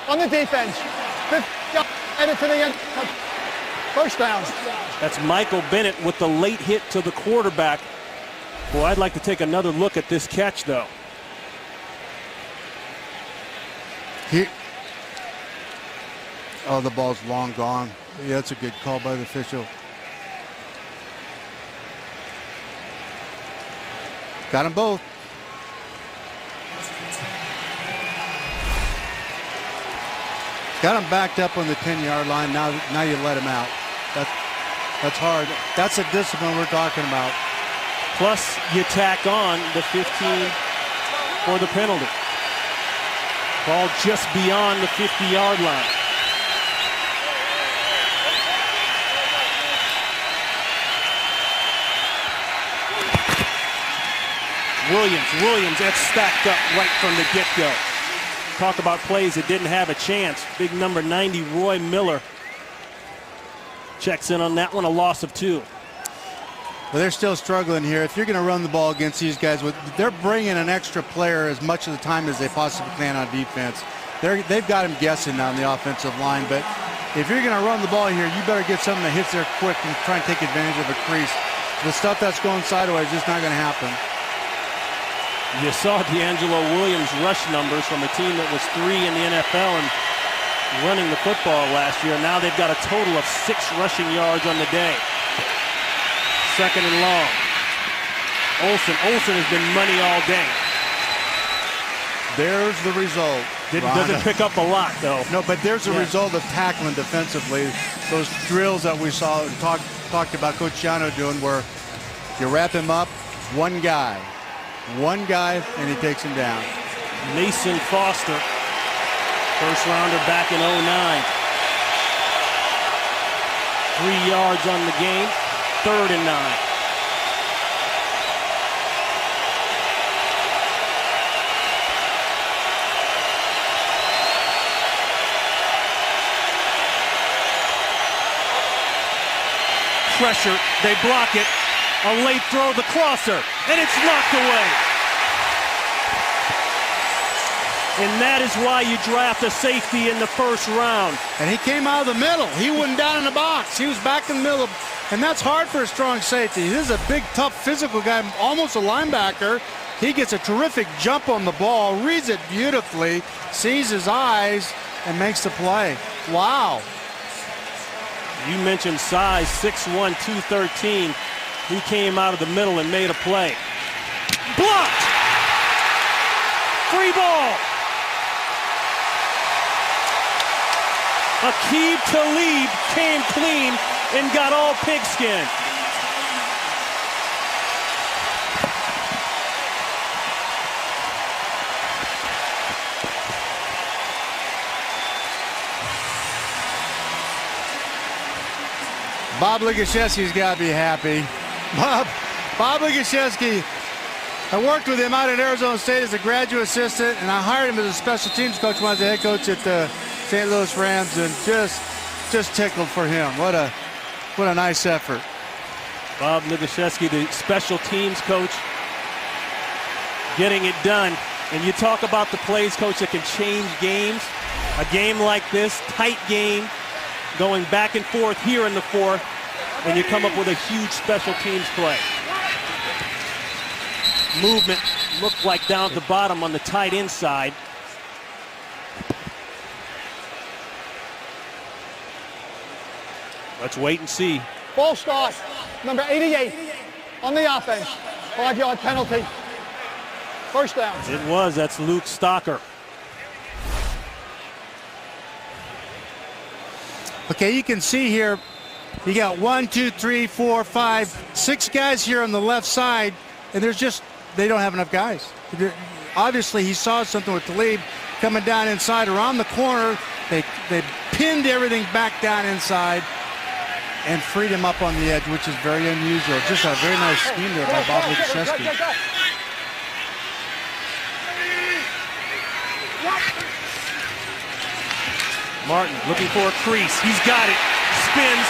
on the defense. 50 headed to the end. First down. That's Michael Bennett with the late hit to the quarterback. Boy, I'd like to take another look at this catch, though. Here. Oh, the ball's long gone. Yeah, that's a good call by the official. Got them both. Got them backed up on the 10-yard line. Now you let them out. That's hard. That's the discipline we're talking about. Plus, you tack on the 15 for the penalty. Ball just beyond the 50-yard line. Williams, that's stacked up right from the get-go. Talk about plays that didn't have a chance. Big number 90, Roy Miller, checks in on that one, a loss of 2. But they're still struggling here. If you're going to run the ball against these guys, they're bringing an extra player as much of the time as they possibly can on defense. They've got him guessing on the offensive line. But if you're going to run the ball here, you better get something that hits there quick and try and take advantage of a crease. The stuff that's going sideways is just not going to happen. You saw D'Angelo Williams' rush numbers from a team that was 3 in the NFL and running the football last year. Now they've got a total of 6 rushing yards on the day. Second and long. Olsen has been money all day. There's the result. Doesn't pick up a lot, though. No, but there's a result of tackling defensively. Those drills that we saw and talked about Coach Giano doing, where you wrap him up, one guy, and he takes him down. Mason Foster, first rounder back in 2009. 3 yards on the game, 3rd and 9. Pressure, they block it. A late throw, the crosser, and it's knocked away. And that is why you draft a safety in the first round. And he came out of the middle. He wasn't down in the box. He was back in the middle. And that's hard for a strong safety. This is a big, tough, physical guy, almost a linebacker. He gets a terrific jump on the ball, reads it beautifully, sees his eyes, and makes the play. Wow. You mentioned size, 6'1", 213. He came out of the middle and made a play. Blocked! Free ball! Aqib Talib came clean and got all pigskin. Bob Ligashevsky's got to be happy. Bob Ligashevsky, I worked with him out at Arizona State as a graduate assistant, and I hired him as a special teams coach when I was the head coach at the St. Louis Rams, and just tickled for him. What a nice effort. Bob Ligashevsky, the special teams coach, getting it done. And you talk about the plays, coach, that can change games. A game like this, tight game, going back and forth here in the fourth, and you come up with a huge special teams play. Movement looked like down at the bottom on the tight end side. Let's wait and see. False start, number 88 on the offense. 5-yard penalty. First down. It was. That's Luke Stocker. Okay, you can see here, you got 1, 2, 3, 4, 5, 6 guys here on the left side, and they don't have enough guys. Obviously, he saw something with Talib coming down inside around the corner. They pinned everything back down inside and freed him up on the edge, which is very unusual. Just a very nice scheme there by Bob Ligashevsky. Martin looking for a crease. He's got it. Spins.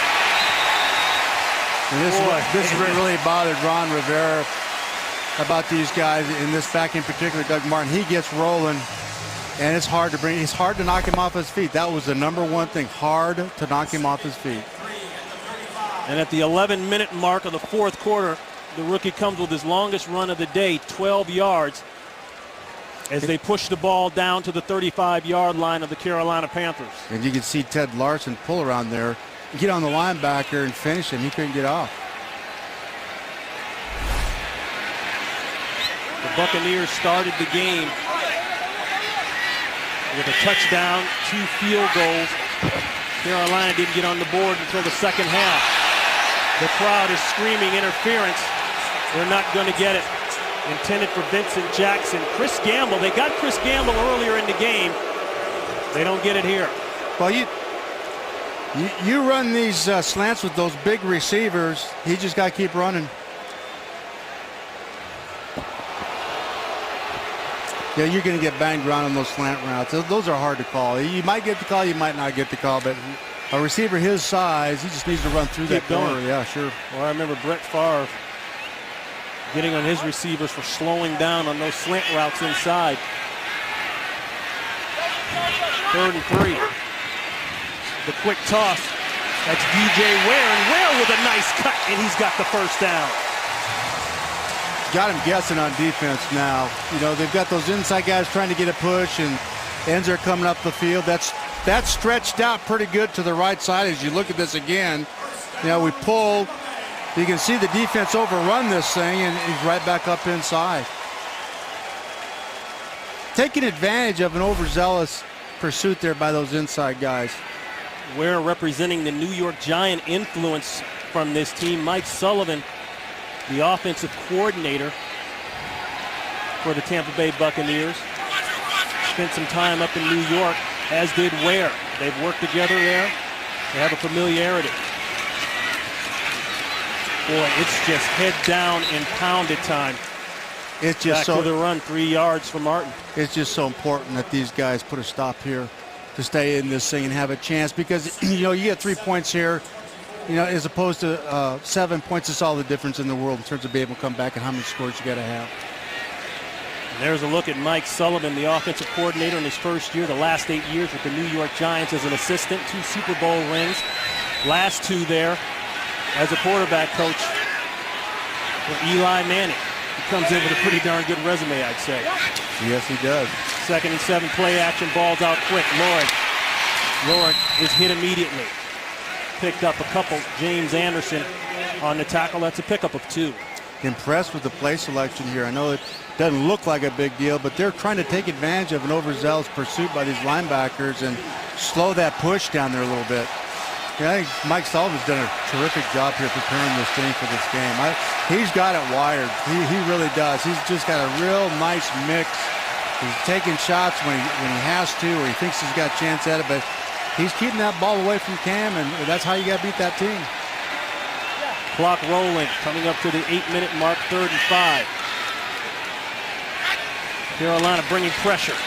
And this really bothered Ron Rivera about these guys in this back in particular, Doug Martin. He gets rolling, and it's hard to knock him off his feet. That was the number one thing, hard to knock him off his feet. And at the 11-minute mark of the fourth quarter, the rookie comes with his longest run of the day, 12 yards, as they push the ball down to the 35-yard line of the Carolina Panthers. And you can see Ted Larson pull around there, get on the linebacker and finish him. He couldn't get off. The Buccaneers started the game with a touchdown, 2 field goals. Carolina didn't get on the board until the second half. The crowd is screaming interference. They're not going to get it. Intended for Vincent Jackson. Chris Gamble, they got Chris Gamble earlier in the game. They don't get it here. Well, you run these slants with those big receivers. He just got to keep running. Yeah, you're going to get banged around on those slant routes. Those are hard to call. You might get the call, you might not get the call, but a receiver his size, he just needs to run through that corner. Yeah, sure. Well, I remember Brett Favre getting on his receivers for slowing down on those slant routes inside. 3rd and 3. The quick toss. That's DJ Ware, and Ware with a nice cut, and he's got the first down. Got him guessing on defense now. You know, they've got those inside guys trying to get a push, and ends are coming up the field. That's stretched out pretty good to the right side. As you look at this again, you know, we pull. You can see the defense overrun this thing, and he's right back up inside. Taking advantage of an overzealous pursuit there by those inside guys. Ware representing the New York Giant influence from this team. Mike Sullivan, the offensive coordinator for the Tampa Bay Buccaneers, spent some time up in New York, as did Ware. They've worked together there. They have a familiarity. Boy, it's just head down and pounded time. It's just back to the run, 3 yards for Martin. It's just so important that these guys put a stop here to stay in this thing and have a chance, because you know, you get 3 points here, you know, as opposed to 7 points. It's all the difference in the world in terms of being able to come back and how many scores you got to have. And there's a look at Mike Sullivan, the offensive coordinator in his first year, the last 8 years with the New York Giants as an assistant, 2 Super Bowl rings, last 2 there as a quarterback coach for Eli Manning. He comes in with a pretty darn good resume, I'd say. Yes, he does. 2nd and 7, play action, ball's out quick. Lord is hit immediately. Picked up a couple. James Anderson on the tackle. That's a pickup of 2. Impressed with the play selection here. I know it doesn't look like a big deal, but they're trying to take advantage of an overzealous pursuit by these linebackers and slow that push down there a little bit. Yeah, I think Mike Sullivan's done a terrific job here preparing this team for this game. He's got it wired. He really does. He's just got a real nice mix. He's taking shots when he has to, or he thinks he's got a chance at it, but he's keeping that ball away from Cam, and that's how you got to beat that team. Clock rolling, coming up to the 8-minute mark, 3rd and 5. Carolina bringing pressure.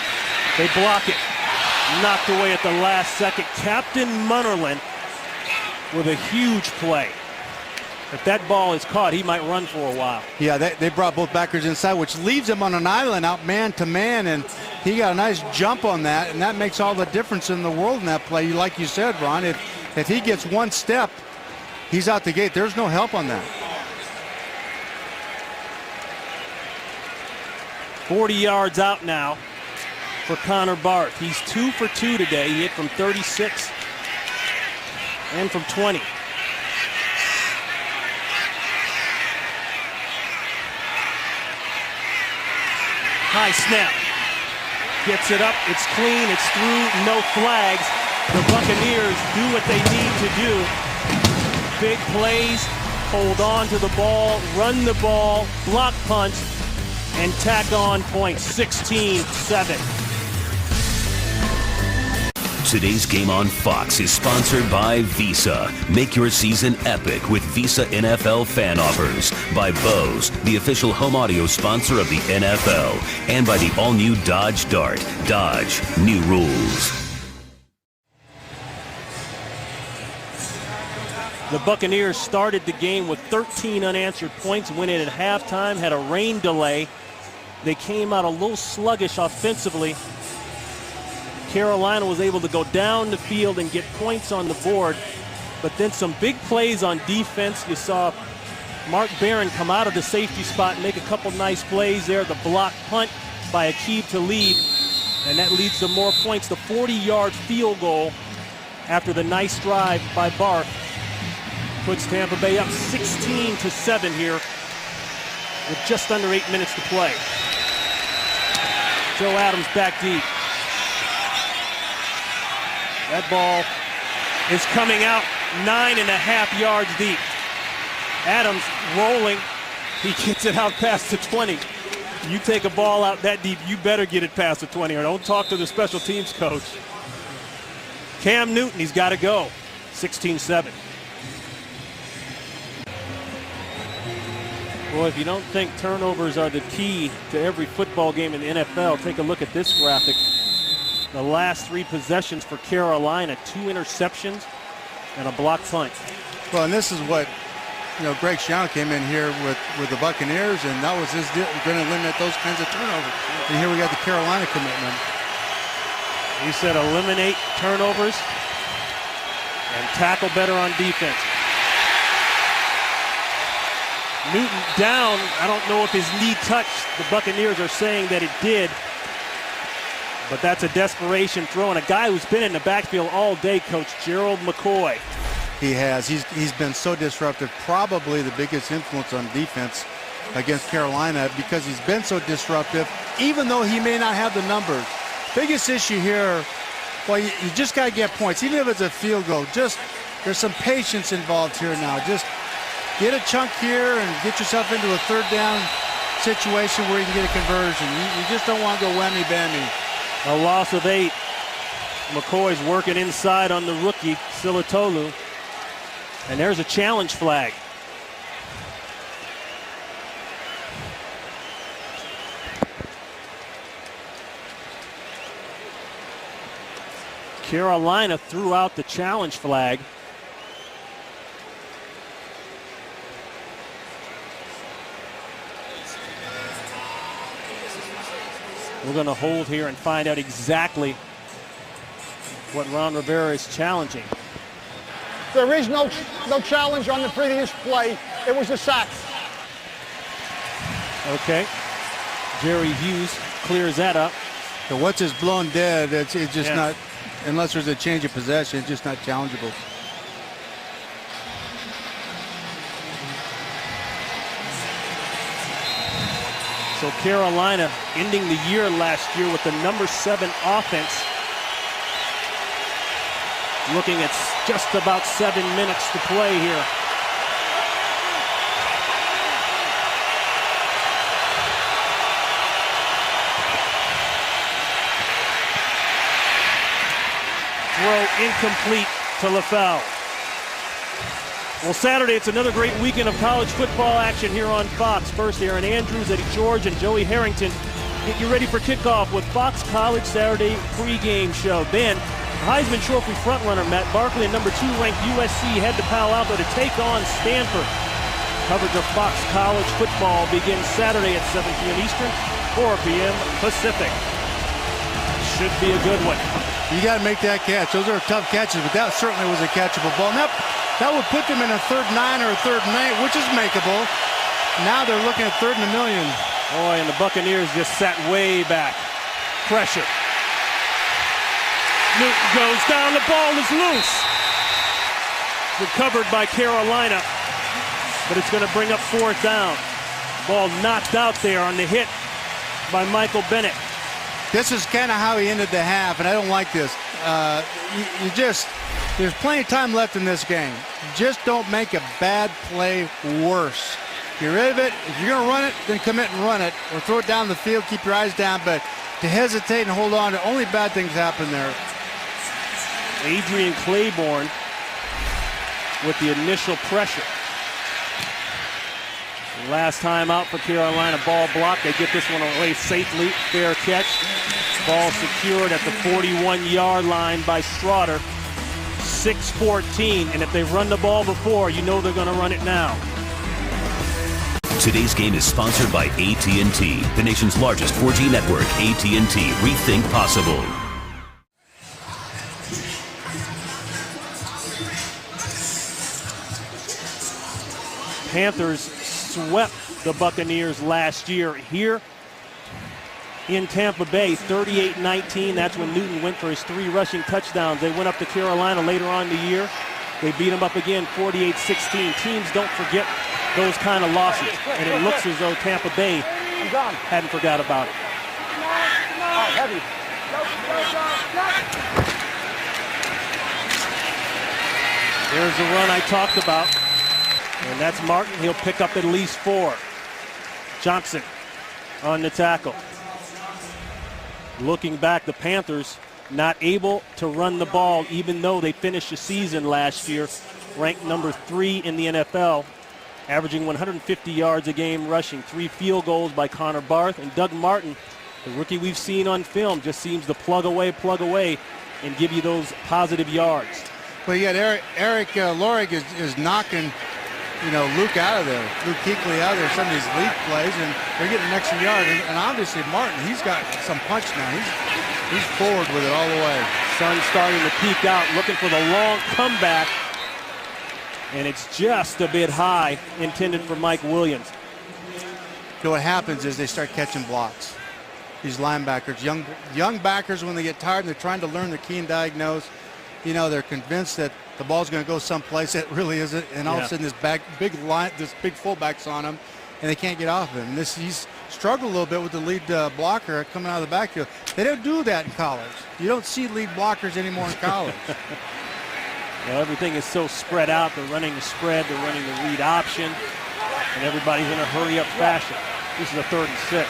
They block it. Knocked away at the last second. Captain Munnerlyn with a huge play. If that ball is caught, he might run for a while. Yeah, they brought both backers inside, which leaves him on an island out man to man, and he got a nice jump on that, and that makes all the difference in the world in that play. Like you said, Ron, if he gets one step, he's out the gate. There's no help on that. 40 yards out now for Connor Barth. He's 2 for 2 today. He hit from 36 and from 20. High snap. Gets it up. It's clean. It's through. No flags. The Buccaneers do what they need to do. Big plays. Hold on to the ball. Run the ball. Block punch. And tack on points. 16-7. Today's game on Fox is sponsored by Visa. Make your season epic with Visa NFL fan offers. By Bose, the official home audio sponsor of the NFL. And by the all-new Dodge Dart. Dodge, new rules. The Buccaneers started the game with 13 unanswered points, winning at halftime, had a rain delay. They came out a little sluggish offensively. Carolina was able to go down the field and get points on the board, but then some big plays on defense. You saw Mark Barron come out of the safety spot and make a couple nice plays there. The block punt by Aqib Talib, and that leads to more points. The 40-yard field goal after the nice drive by Barth puts Tampa Bay up 16-7 here with just under 8 minutes to play. Joe Adams back deep. That ball is coming out 9.5 yards deep. Adams rolling. He gets it out past the 20. You take a ball out that deep, you better get it past the 20, or don't talk to the special teams coach. Cam Newton, he's got to go. 16-7. Boy, if you don't think turnovers are the key to every football game in the NFL, take a look at this graphic. The last 3 possessions for Carolina, 2 interceptions and a block punt. Well, and this is what Greg Schiano came in here with the Buccaneers, and that was his deal. We're going to limit those kinds of turnovers. And here we got the Carolina commitment. He said eliminate turnovers and tackle better on defense. Newton down. I don't know if his knee touched. The Buccaneers are saying that it did. But that's a desperation throw. And a guy who's been in the backfield all day, Coach Gerald McCoy. He has. He's been so disruptive. Probably the biggest influence on defense against Carolina because he's been so disruptive, even though he may not have the numbers. Biggest issue here, well, you just got to get points. Even if it's a field goal, there's some patience involved here now. Just get a chunk here and get yourself into a third down situation where you can get a conversion. You just don't want to go whammy-bammy. A loss of 8. McCoy's working inside on the rookie, Silatolu. And there's a challenge flag. Carolina threw out the challenge flag. We're going to hold here and find out exactly what Ron Rivera is challenging. There is no challenge on the previous play. It was a sack. Okay. Jerry Hughes clears that up. So once it's blown dead, it's just not, unless there's a change of possession, it's just not challengeable. So Carolina ending the year last year with the number 7 offense. Looking at just about 7 minutes to play here. Throw incomplete to LaFell. Well, Saturday, it's another great weekend of college football action here on Fox. First, Aaron Andrews, Eddie George, and Joey Harrington get you ready for kickoff with Fox College Saturday pregame show. Then, Heisman Trophy frontrunner Matt Barkley and number 2 ranked USC head to Palo Alto to take on Stanford. Coverage of Fox College football begins Saturday at 7 p.m. Eastern, 4 p.m. Pacific. Should be a good one. You got to make that catch. Those are tough catches, but that certainly was a catchable ball. Now, that would put them in a 3rd and 9 or a 3rd and 8, which is makeable. Now they're looking at 3rd and a million. Boy, and the Buccaneers just sat way back. Pressure. Newton goes down. The ball is loose. Recovered by Carolina, but it's going to bring up 4th down. Ball knocked out there on the hit by Michael Bennett. This is kind of how he ended the half, and I don't like this. There's plenty of time left in this game. Just don't make a bad play worse. Get rid of it. If you're going to run it, then commit and run it, or throw it down the field, keep your eyes down, but to hesitate and hold on, only bad things happen there. Adrian Claiborne with the initial pressure. Last time out for Carolina, ball blocked. They get this one away safely. Fair catch. Ball secured at the 41-yard line by Straughter. 6-14, and if they've run the ball before, you know they're going to run it now. Today's game is sponsored by AT&T, the nation's largest 4G network. AT&T, rethink possible. Panthers swept the Buccaneers last year here in Tampa Bay, 38-19. That's when Newton went for his 3 rushing touchdowns. They went up to Carolina later on in the year. They beat them up again, 48-16. Teams don't forget those kind of losses, and it looks as though Tampa Bay hadn't forgot about it. There's the run I talked about, and that's Martin. He'll pick up at least 4. Johnson on the tackle. Looking back, the Panthers not able to run the ball, even though they finished the season last year ranked number 3 in the NFL, averaging 150 yards a game rushing. 3 field goals by Connor Barth, and Doug Martin, the rookie we've seen on film, just seems to plug away, and give you those positive yards. Well, yet Eric Lorig is knocking Luke out of there, Luke Kuechly out of there, some of these lead plays, and they're getting an extra yard. And obviously Martin, he's got some punch now. He's forward with it all the way. Sun starting to peek out, looking for the long comeback. And it's just a bit high, intended for Mike Williams. What happens is they start catching blocks. These linebackers, young backers, when they get tired and they're trying to learn the key and diagnose, they're convinced that the ball's going to go someplace that really isn't, and all of a sudden this big fullback's on him, and they can't get off of him. He's struggled a little bit with the lead blocker coming out of the backfield. They don't do that in college. You don't see lead blockers anymore in college. Well, everything is so spread out. They're running the spread, they're running the read option, and everybody's in a hurry-up fashion. This is a 3rd and 6.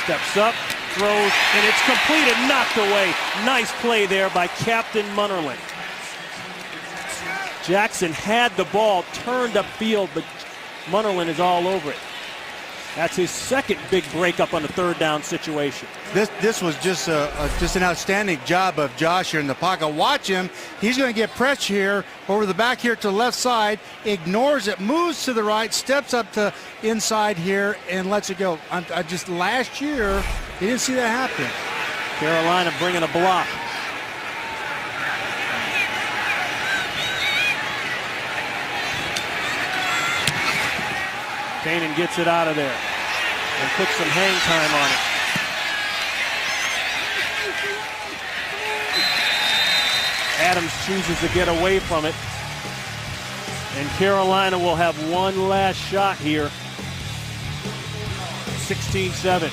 Steps up, throws, and it's completed, knocked away. Nice play there by Captain Munnerlyn. Jackson had the ball, turned upfield, but Munnerlyn is all over it. That's his second big breakup on the 3rd down situation. This was just an outstanding job of Josh here in the pocket. Watch him. He's going to get pressure here over the back here to the left side, ignores it, moves to the right, steps up to inside here, and lets it go. Just last year, you didn't see that happen. Carolina bringing a block. Kanan gets it out of there and puts some hang time on it. Adams chooses to get away from it. And Carolina will have one last shot here. 16-7.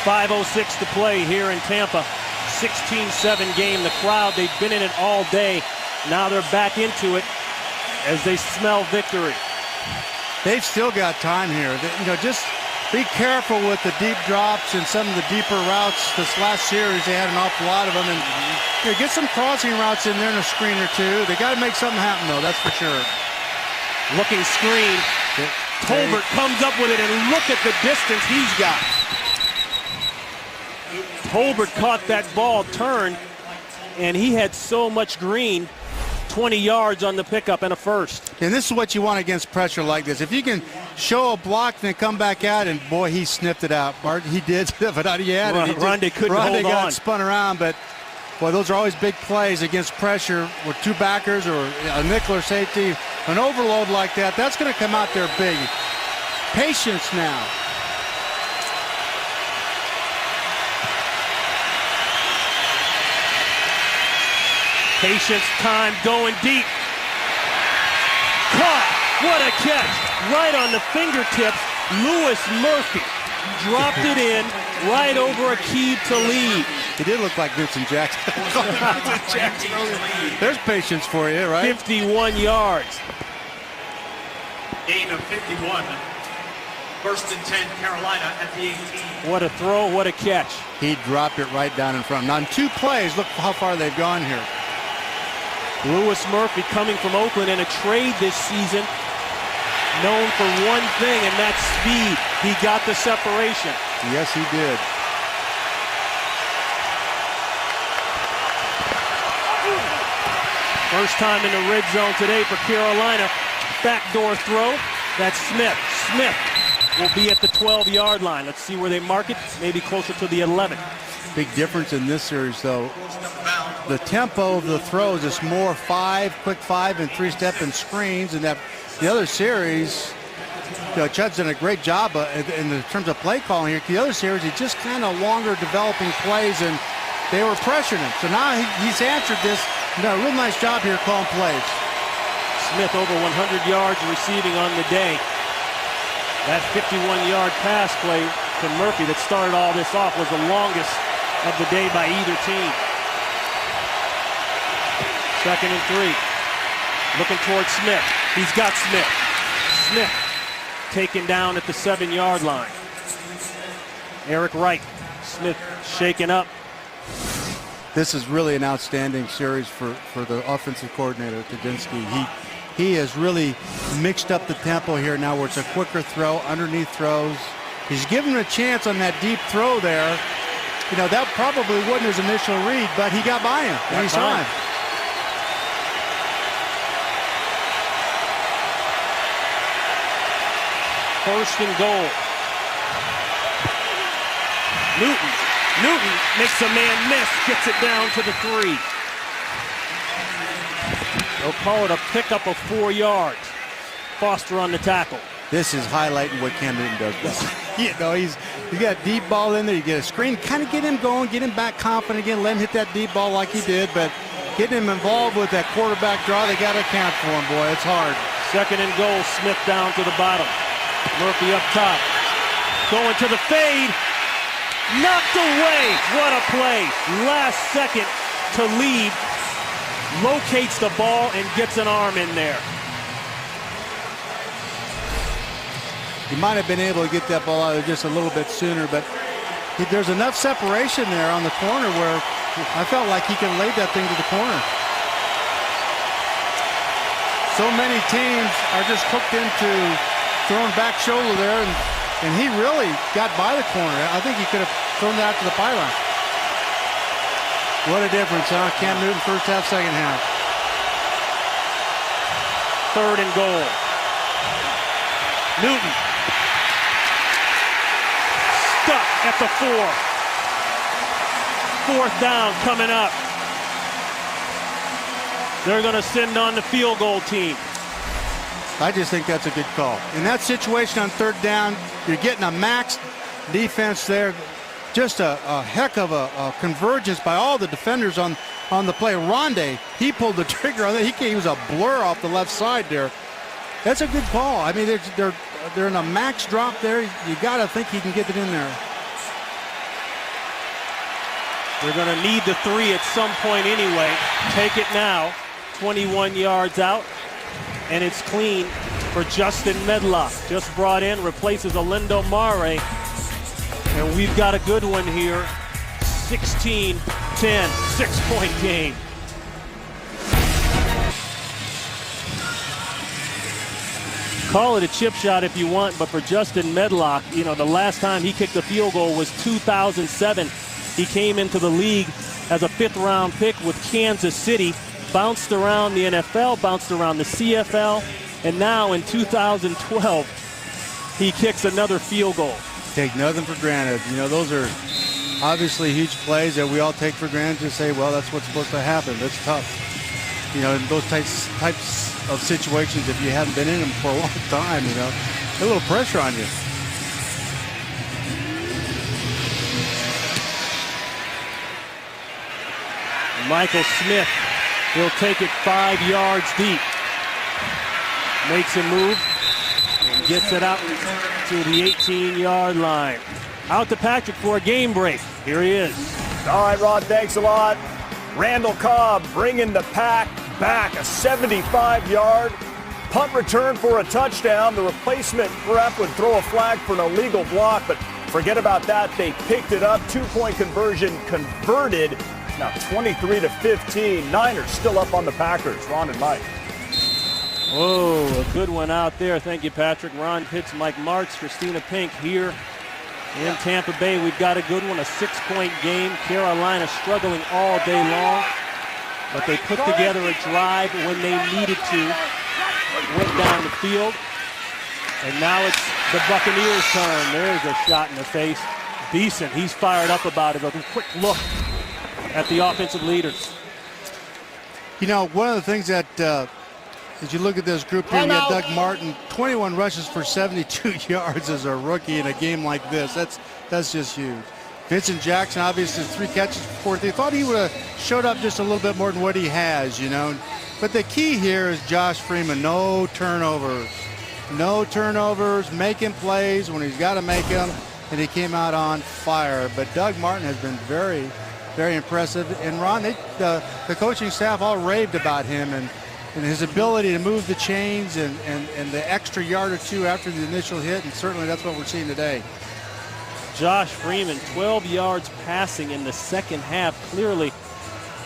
.506 to play here in Tampa. 16-7 game. The crowd, they've been in it all day. Now they're back into it as they smell victory. They've still got time here. Just be careful with the deep drops and some of the deeper routes. This last series, they had an awful lot of them. And get some crossing routes in there and a screen or two. They got to make something happen, though. That's for sure. Looking screen. Tolbert comes up with it, and look at the distance he's got. Tolbert caught that ball, turned, and he had so much green. 20 yards on the pickup and a first. And this is what you want against pressure like this. If you can show a block, then come back out, and boy, he sniffed it out. He did sniff it out. He had it. Ronde couldn't hold on. Got spun around, but boy, those are always big plays against pressure with 2 backers or a nickel or safety. An overload like that, that's going to come out there big. Patience now. Patience, time, going deep. Caught. What a catch. Right on the fingertips. Louis Murphy dropped it in right over Aqib Talib. He did look like Vincent Jackson. There's patience for you, right? 51 yards. Gain of 51. 1st and 10, Carolina at the 18. What a throw, what a catch. He dropped it right down in front. Now, in 2 plays, look how far they've gone here. Louis Murphy coming from Oakland in a trade this season, known for one thing, and that's speed. He got the separation. Yes, he did. First time in the red zone today for Carolina. Backdoor throw. That's Smith. Smith will be at the 12-yard line. Let's see where they mark it. Maybe closer to the 11. Big difference in this series, though. The tempo of the throws is more quick 5 and 3-step and screens, and that the other series, Chud's done a great job in terms of play calling here. The other series, he just kind of longer developing plays, and they were pressuring him. So now he's answered this. He's done a real nice job here calling plays. Smith over 100 yards receiving on the day. That 51-yard pass play to Murphy that started all this off was the longest of the day by either team. 2nd and 3. Looking towards Smith. He's got Smith. Smith taken down at the 7-yard line. Eric Wright. Smith shaken up. This is really an outstanding series for the offensive coordinator, Kadinsky. He has really mixed up the tempo here now where it's a quicker throw, underneath throws, He's given him a chance on that deep throw there. You know, that probably wasn't his initial read, but he got by him, and he saw him. First and goal. Newton makes a man miss, gets it down to the 3. They'll call it a pickup of 4 yards. Foster on the tackle. This is highlighting what Cam Newton does best. You know, he's got a deep ball in there. You get a screen, kind of get him going, get him back confident again, let him hit that deep ball like he did, but getting him involved with that quarterback draw, they got to account for him, boy. It's hard. Second and goal, Smith down to the bottom. Murphy up top. Going to the fade. Knocked away. What a play. Last second to lead. Locates the ball and gets an arm in there. He might have been able to get that ball out there just a little bit sooner, but there's enough separation there on the corner where I felt like he could have laid that thing to the corner. So many teams are just hooked into throwing back shoulder there, and he really got by the corner. I think he could have thrown that out to the pylon. What a difference, huh? Cam Newton first half, second half. Third and goal. Newton. Stuck at the 4. Fourth down coming up. They're going to send on the field goal team. I just think that's a good call. In that situation on third down, you're getting a max defense there. Just a heck of a convergence by all the defenders on the play. Rondé, he pulled the trigger on that. He was a blur off the left side there. That's a good call. I mean, they're in a max drop there. You got to think he can get it in there. They're going to need the 3 at some point anyway. Take it now. 21 yards out. And it's clean for Justin Medlock. Just brought in, replaces Alindo Mare. And we've got a good one here. 16-10, 6-point game. Call it a chip shot if you want, but for Justin Medlock, you know, the last time he kicked a field goal was 2007. He came into the league as a 5th-round pick with Kansas City, bounced around the NFL, bounced around the CFL, and now in 2012, he kicks another field goal. Take nothing for granted. You know, those are obviously huge plays that we all take for granted to say, well, that's what's supposed to happen. That's tough. You know, in those types of situations, if you haven't been in them for a long time, you know, a little pressure on you. Michael Smith, he'll take it 5 yards deep. Makes a move and gets it out to the 18-yard line. Out to Patrick for a game break. Here he is. All right, Rod, thanks a lot. Randall Cobb bringing the pack back, a 75-yard punt return for a touchdown. The replacement rep would throw a flag for an illegal block, but forget about that. They picked it up. 2-point conversion converted. Now 23-15. Niners still up on the Packers. Ron and Mike. Whoa, a good one out there. Thank you, Patrick. Ron Pitts, Mike Martz, Christina Pink here in Tampa Bay. We've got a good one, a 6-point game. Carolina struggling all day long, but they put together a drive when they needed to. Went down the field, and now it's the Buccaneers' turn. There's a shot in the face. Beeson, he's fired up about it. A quick look at the offensive leaders. You know, one of the things that as you look at this group here, you got Doug Martin, 21 rushes for 72 yards as a rookie in a game like this. That's just huge. Vincent Jackson, obviously 3 catches for 4. They thought he would have showed up just a little bit more than what he has, you know. But the key here is Josh Freeman, no turnovers. No turnovers, making plays when he's got to make them, and he came out on fire. But Doug Martin has been very, very impressive. And Ron, the coaching staff all raved about him and his ability to move the chains and the extra yard or 2 after the initial hit, and certainly that's what we're seeing today. Josh Freeman, 12 yards passing in the second half. Clearly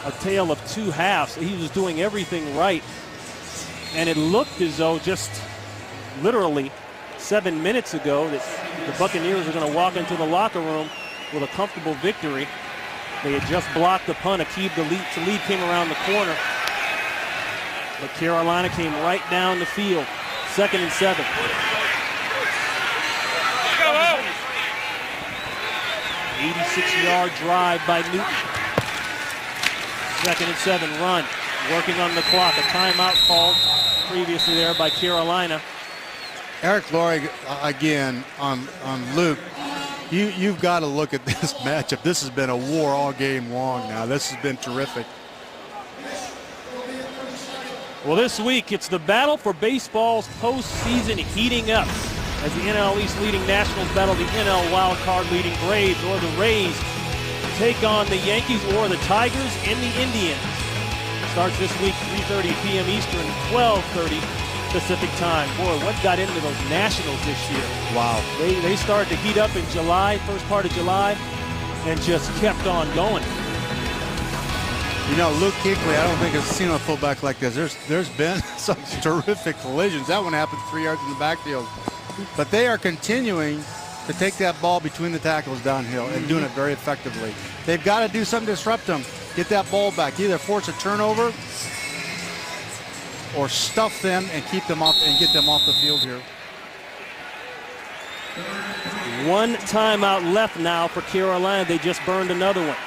a tale of 2 halves. He was doing everything right, and it looked as though just literally 7 minutes ago that the Buccaneers are going to walk into the locker room with a comfortable victory. They had just blocked the punt. The lead came around the corner. But Carolina came right down the field. 2nd and 7. Go! 86-yard drive by Newton. 2nd and 7, run. Working on the clock. A timeout called previously there by Carolina. Eric Lorig, again, on Luke, you've got to look at this matchup. This has been a war all game long now. This has been terrific. Well, this week, it's the battle for baseball's postseason heating up as the NL East leading Nationals battle the NL Wild Card leading Braves, or the Rays take on the Yankees, or the Tigers and the Indians. Starts this week, 3:30 p.m. Eastern, 12:30 Pacific time. Boy, what got into those Nationals this year? Wow. They started to heat up in July, first part of July, and just kept on going. You know, Luke Kuechly, I don't think I've seen a fullback like this. There's been some terrific collisions. That one happened 3 yards in the backfield. But they are continuing to take that ball between the tackles downhill and doing it very effectively. They've got to do something to disrupt them. Get that ball back. Either force a turnover or stuff them and keep them off and get them off the field here. 1 timeout left now for Carolina. They just burned another one.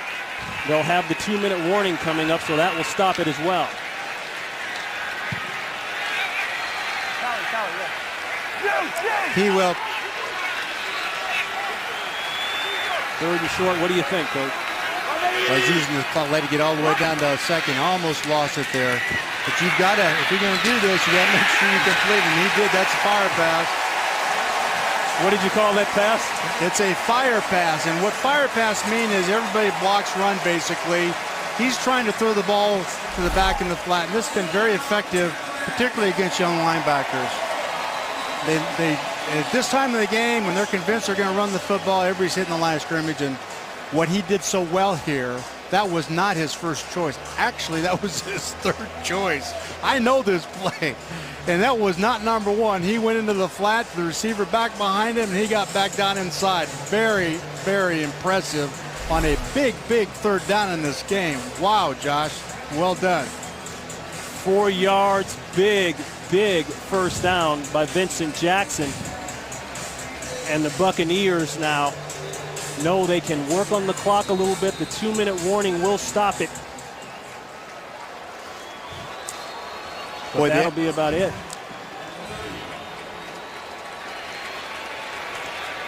They'll have the 2-minute warning coming up, so that will stop it as well. He will. 3rd and short. What do you think, Coach? Well, he's using the clock, let it get all the way down to a second. Almost lost it there. But you've got to, if you're going to do this, you got to make sure you complete it. And he did. That's a fire pass. What did you call that pass? It's a fire pass. And what fire pass mean is everybody blocks run, basically. He's trying to throw the ball to the back in the flat. And this has been very effective, particularly against young linebackers. They at this time of the game, when they're convinced they're going to run the football, everybody's hitting the line of scrimmage. And what he did so well here, that was not his first choice. Actually, that was his 3rd choice. I know this play. And that was not number 1. He went into the flat, the receiver back behind him, and he got back down inside. Very, very impressive on a big, big 3rd down in this game. Wow, Josh. Well done. 4 yards, big first down by Vincent Jackson. And the Buccaneers now know they can work on the clock a little bit. The 2-minute warning will stop it. But Boy, that'll be about it.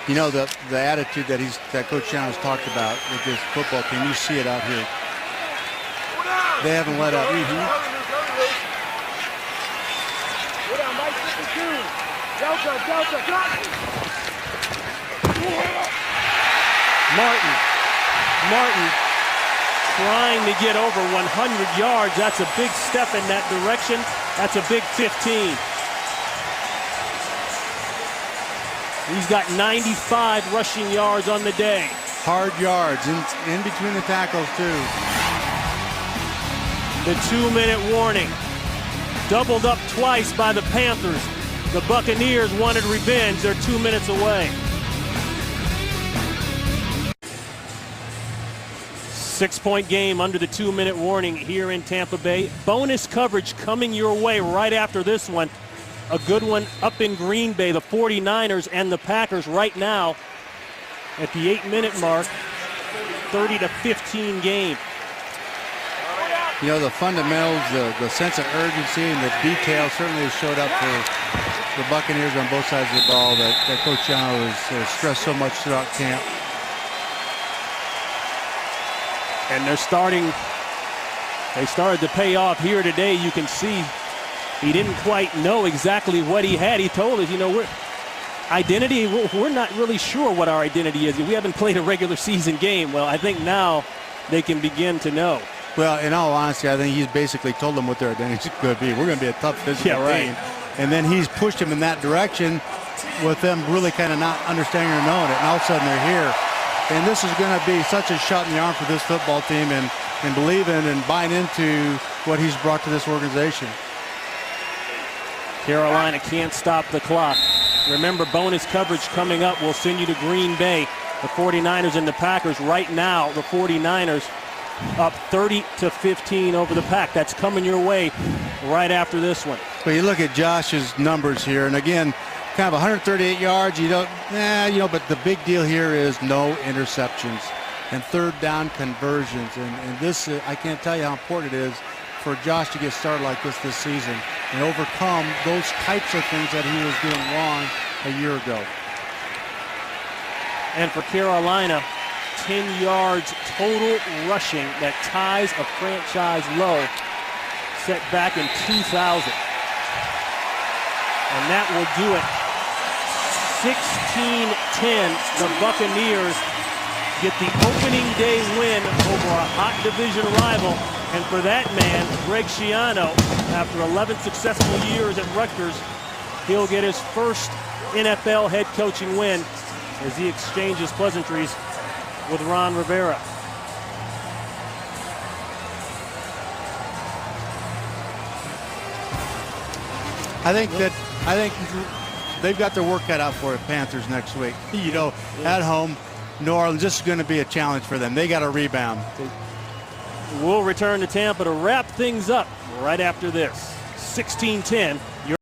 You know, the attitude that Coach Channels talked about with this football team, you see it out here. They haven't let up. Martin trying to get over 100 yards. That's a big step in that direction. That's a big 15. He's got 95 rushing yards on the day. Hard yards in between the tackles, too. The 2-minute warning. Doubled up twice by the Panthers. The Buccaneers wanted revenge. They're 2 minutes away. 6-point game under the 2-minute warning here in Tampa Bay. Bonus coverage coming your way right after this one. A good one up in Green Bay, the 49ers and the Packers right now at the 8-minute mark. 30-15 game. You know, the fundamentals, the sense of urgency and the detail certainly showed up for the Buccaneers on both sides of the ball that Coach Channel has stressed so much throughout camp. And they started to pay off here today. You can see he didn't quite know exactly what he had. He told us, you know, we're not really sure what our identity is. We haven't played a regular season game. Well, I think now they can begin to know. Well, in all honesty, I think he's basically told them what their identity is going to be. We're going to be a tough physical team. And then he's pushed them in that direction with them really kind of not understanding or knowing it. And all of a sudden they're here. And this is going to be such a shot in the arm for this football team and believing and buying into what he's brought to this organization. Carolina can't stop the clock. Remember, bonus coverage coming up. We'll send you to Green Bay, the 49ers and the Packers. Right now, the 49ers up 30-15 over the Pack. That's coming your way right after this one. But you look at Josh's numbers here, and again, kind of 138 yards. But the big deal here is no interceptions and third down conversions. And this, I can't tell you how important it is for Josh to get started like this season and overcome those types of things that he was doing wrong a year ago. And for Carolina, 10 yards total rushing that ties a franchise low set back in 2000. And that will do it. 16-10, the Buccaneers get the opening day win over a hot division rival. And for that man, Greg Schiano, after 11 successful years at Rutgers, he'll get his first NFL head coaching win as he exchanges pleasantries with Ron Rivera. I think they've got their work cut out for it, Panthers, next week. At home, New Orleans, this is going to be a challenge for them. They got to rebound. We'll return to Tampa to wrap things up right after this. 16-10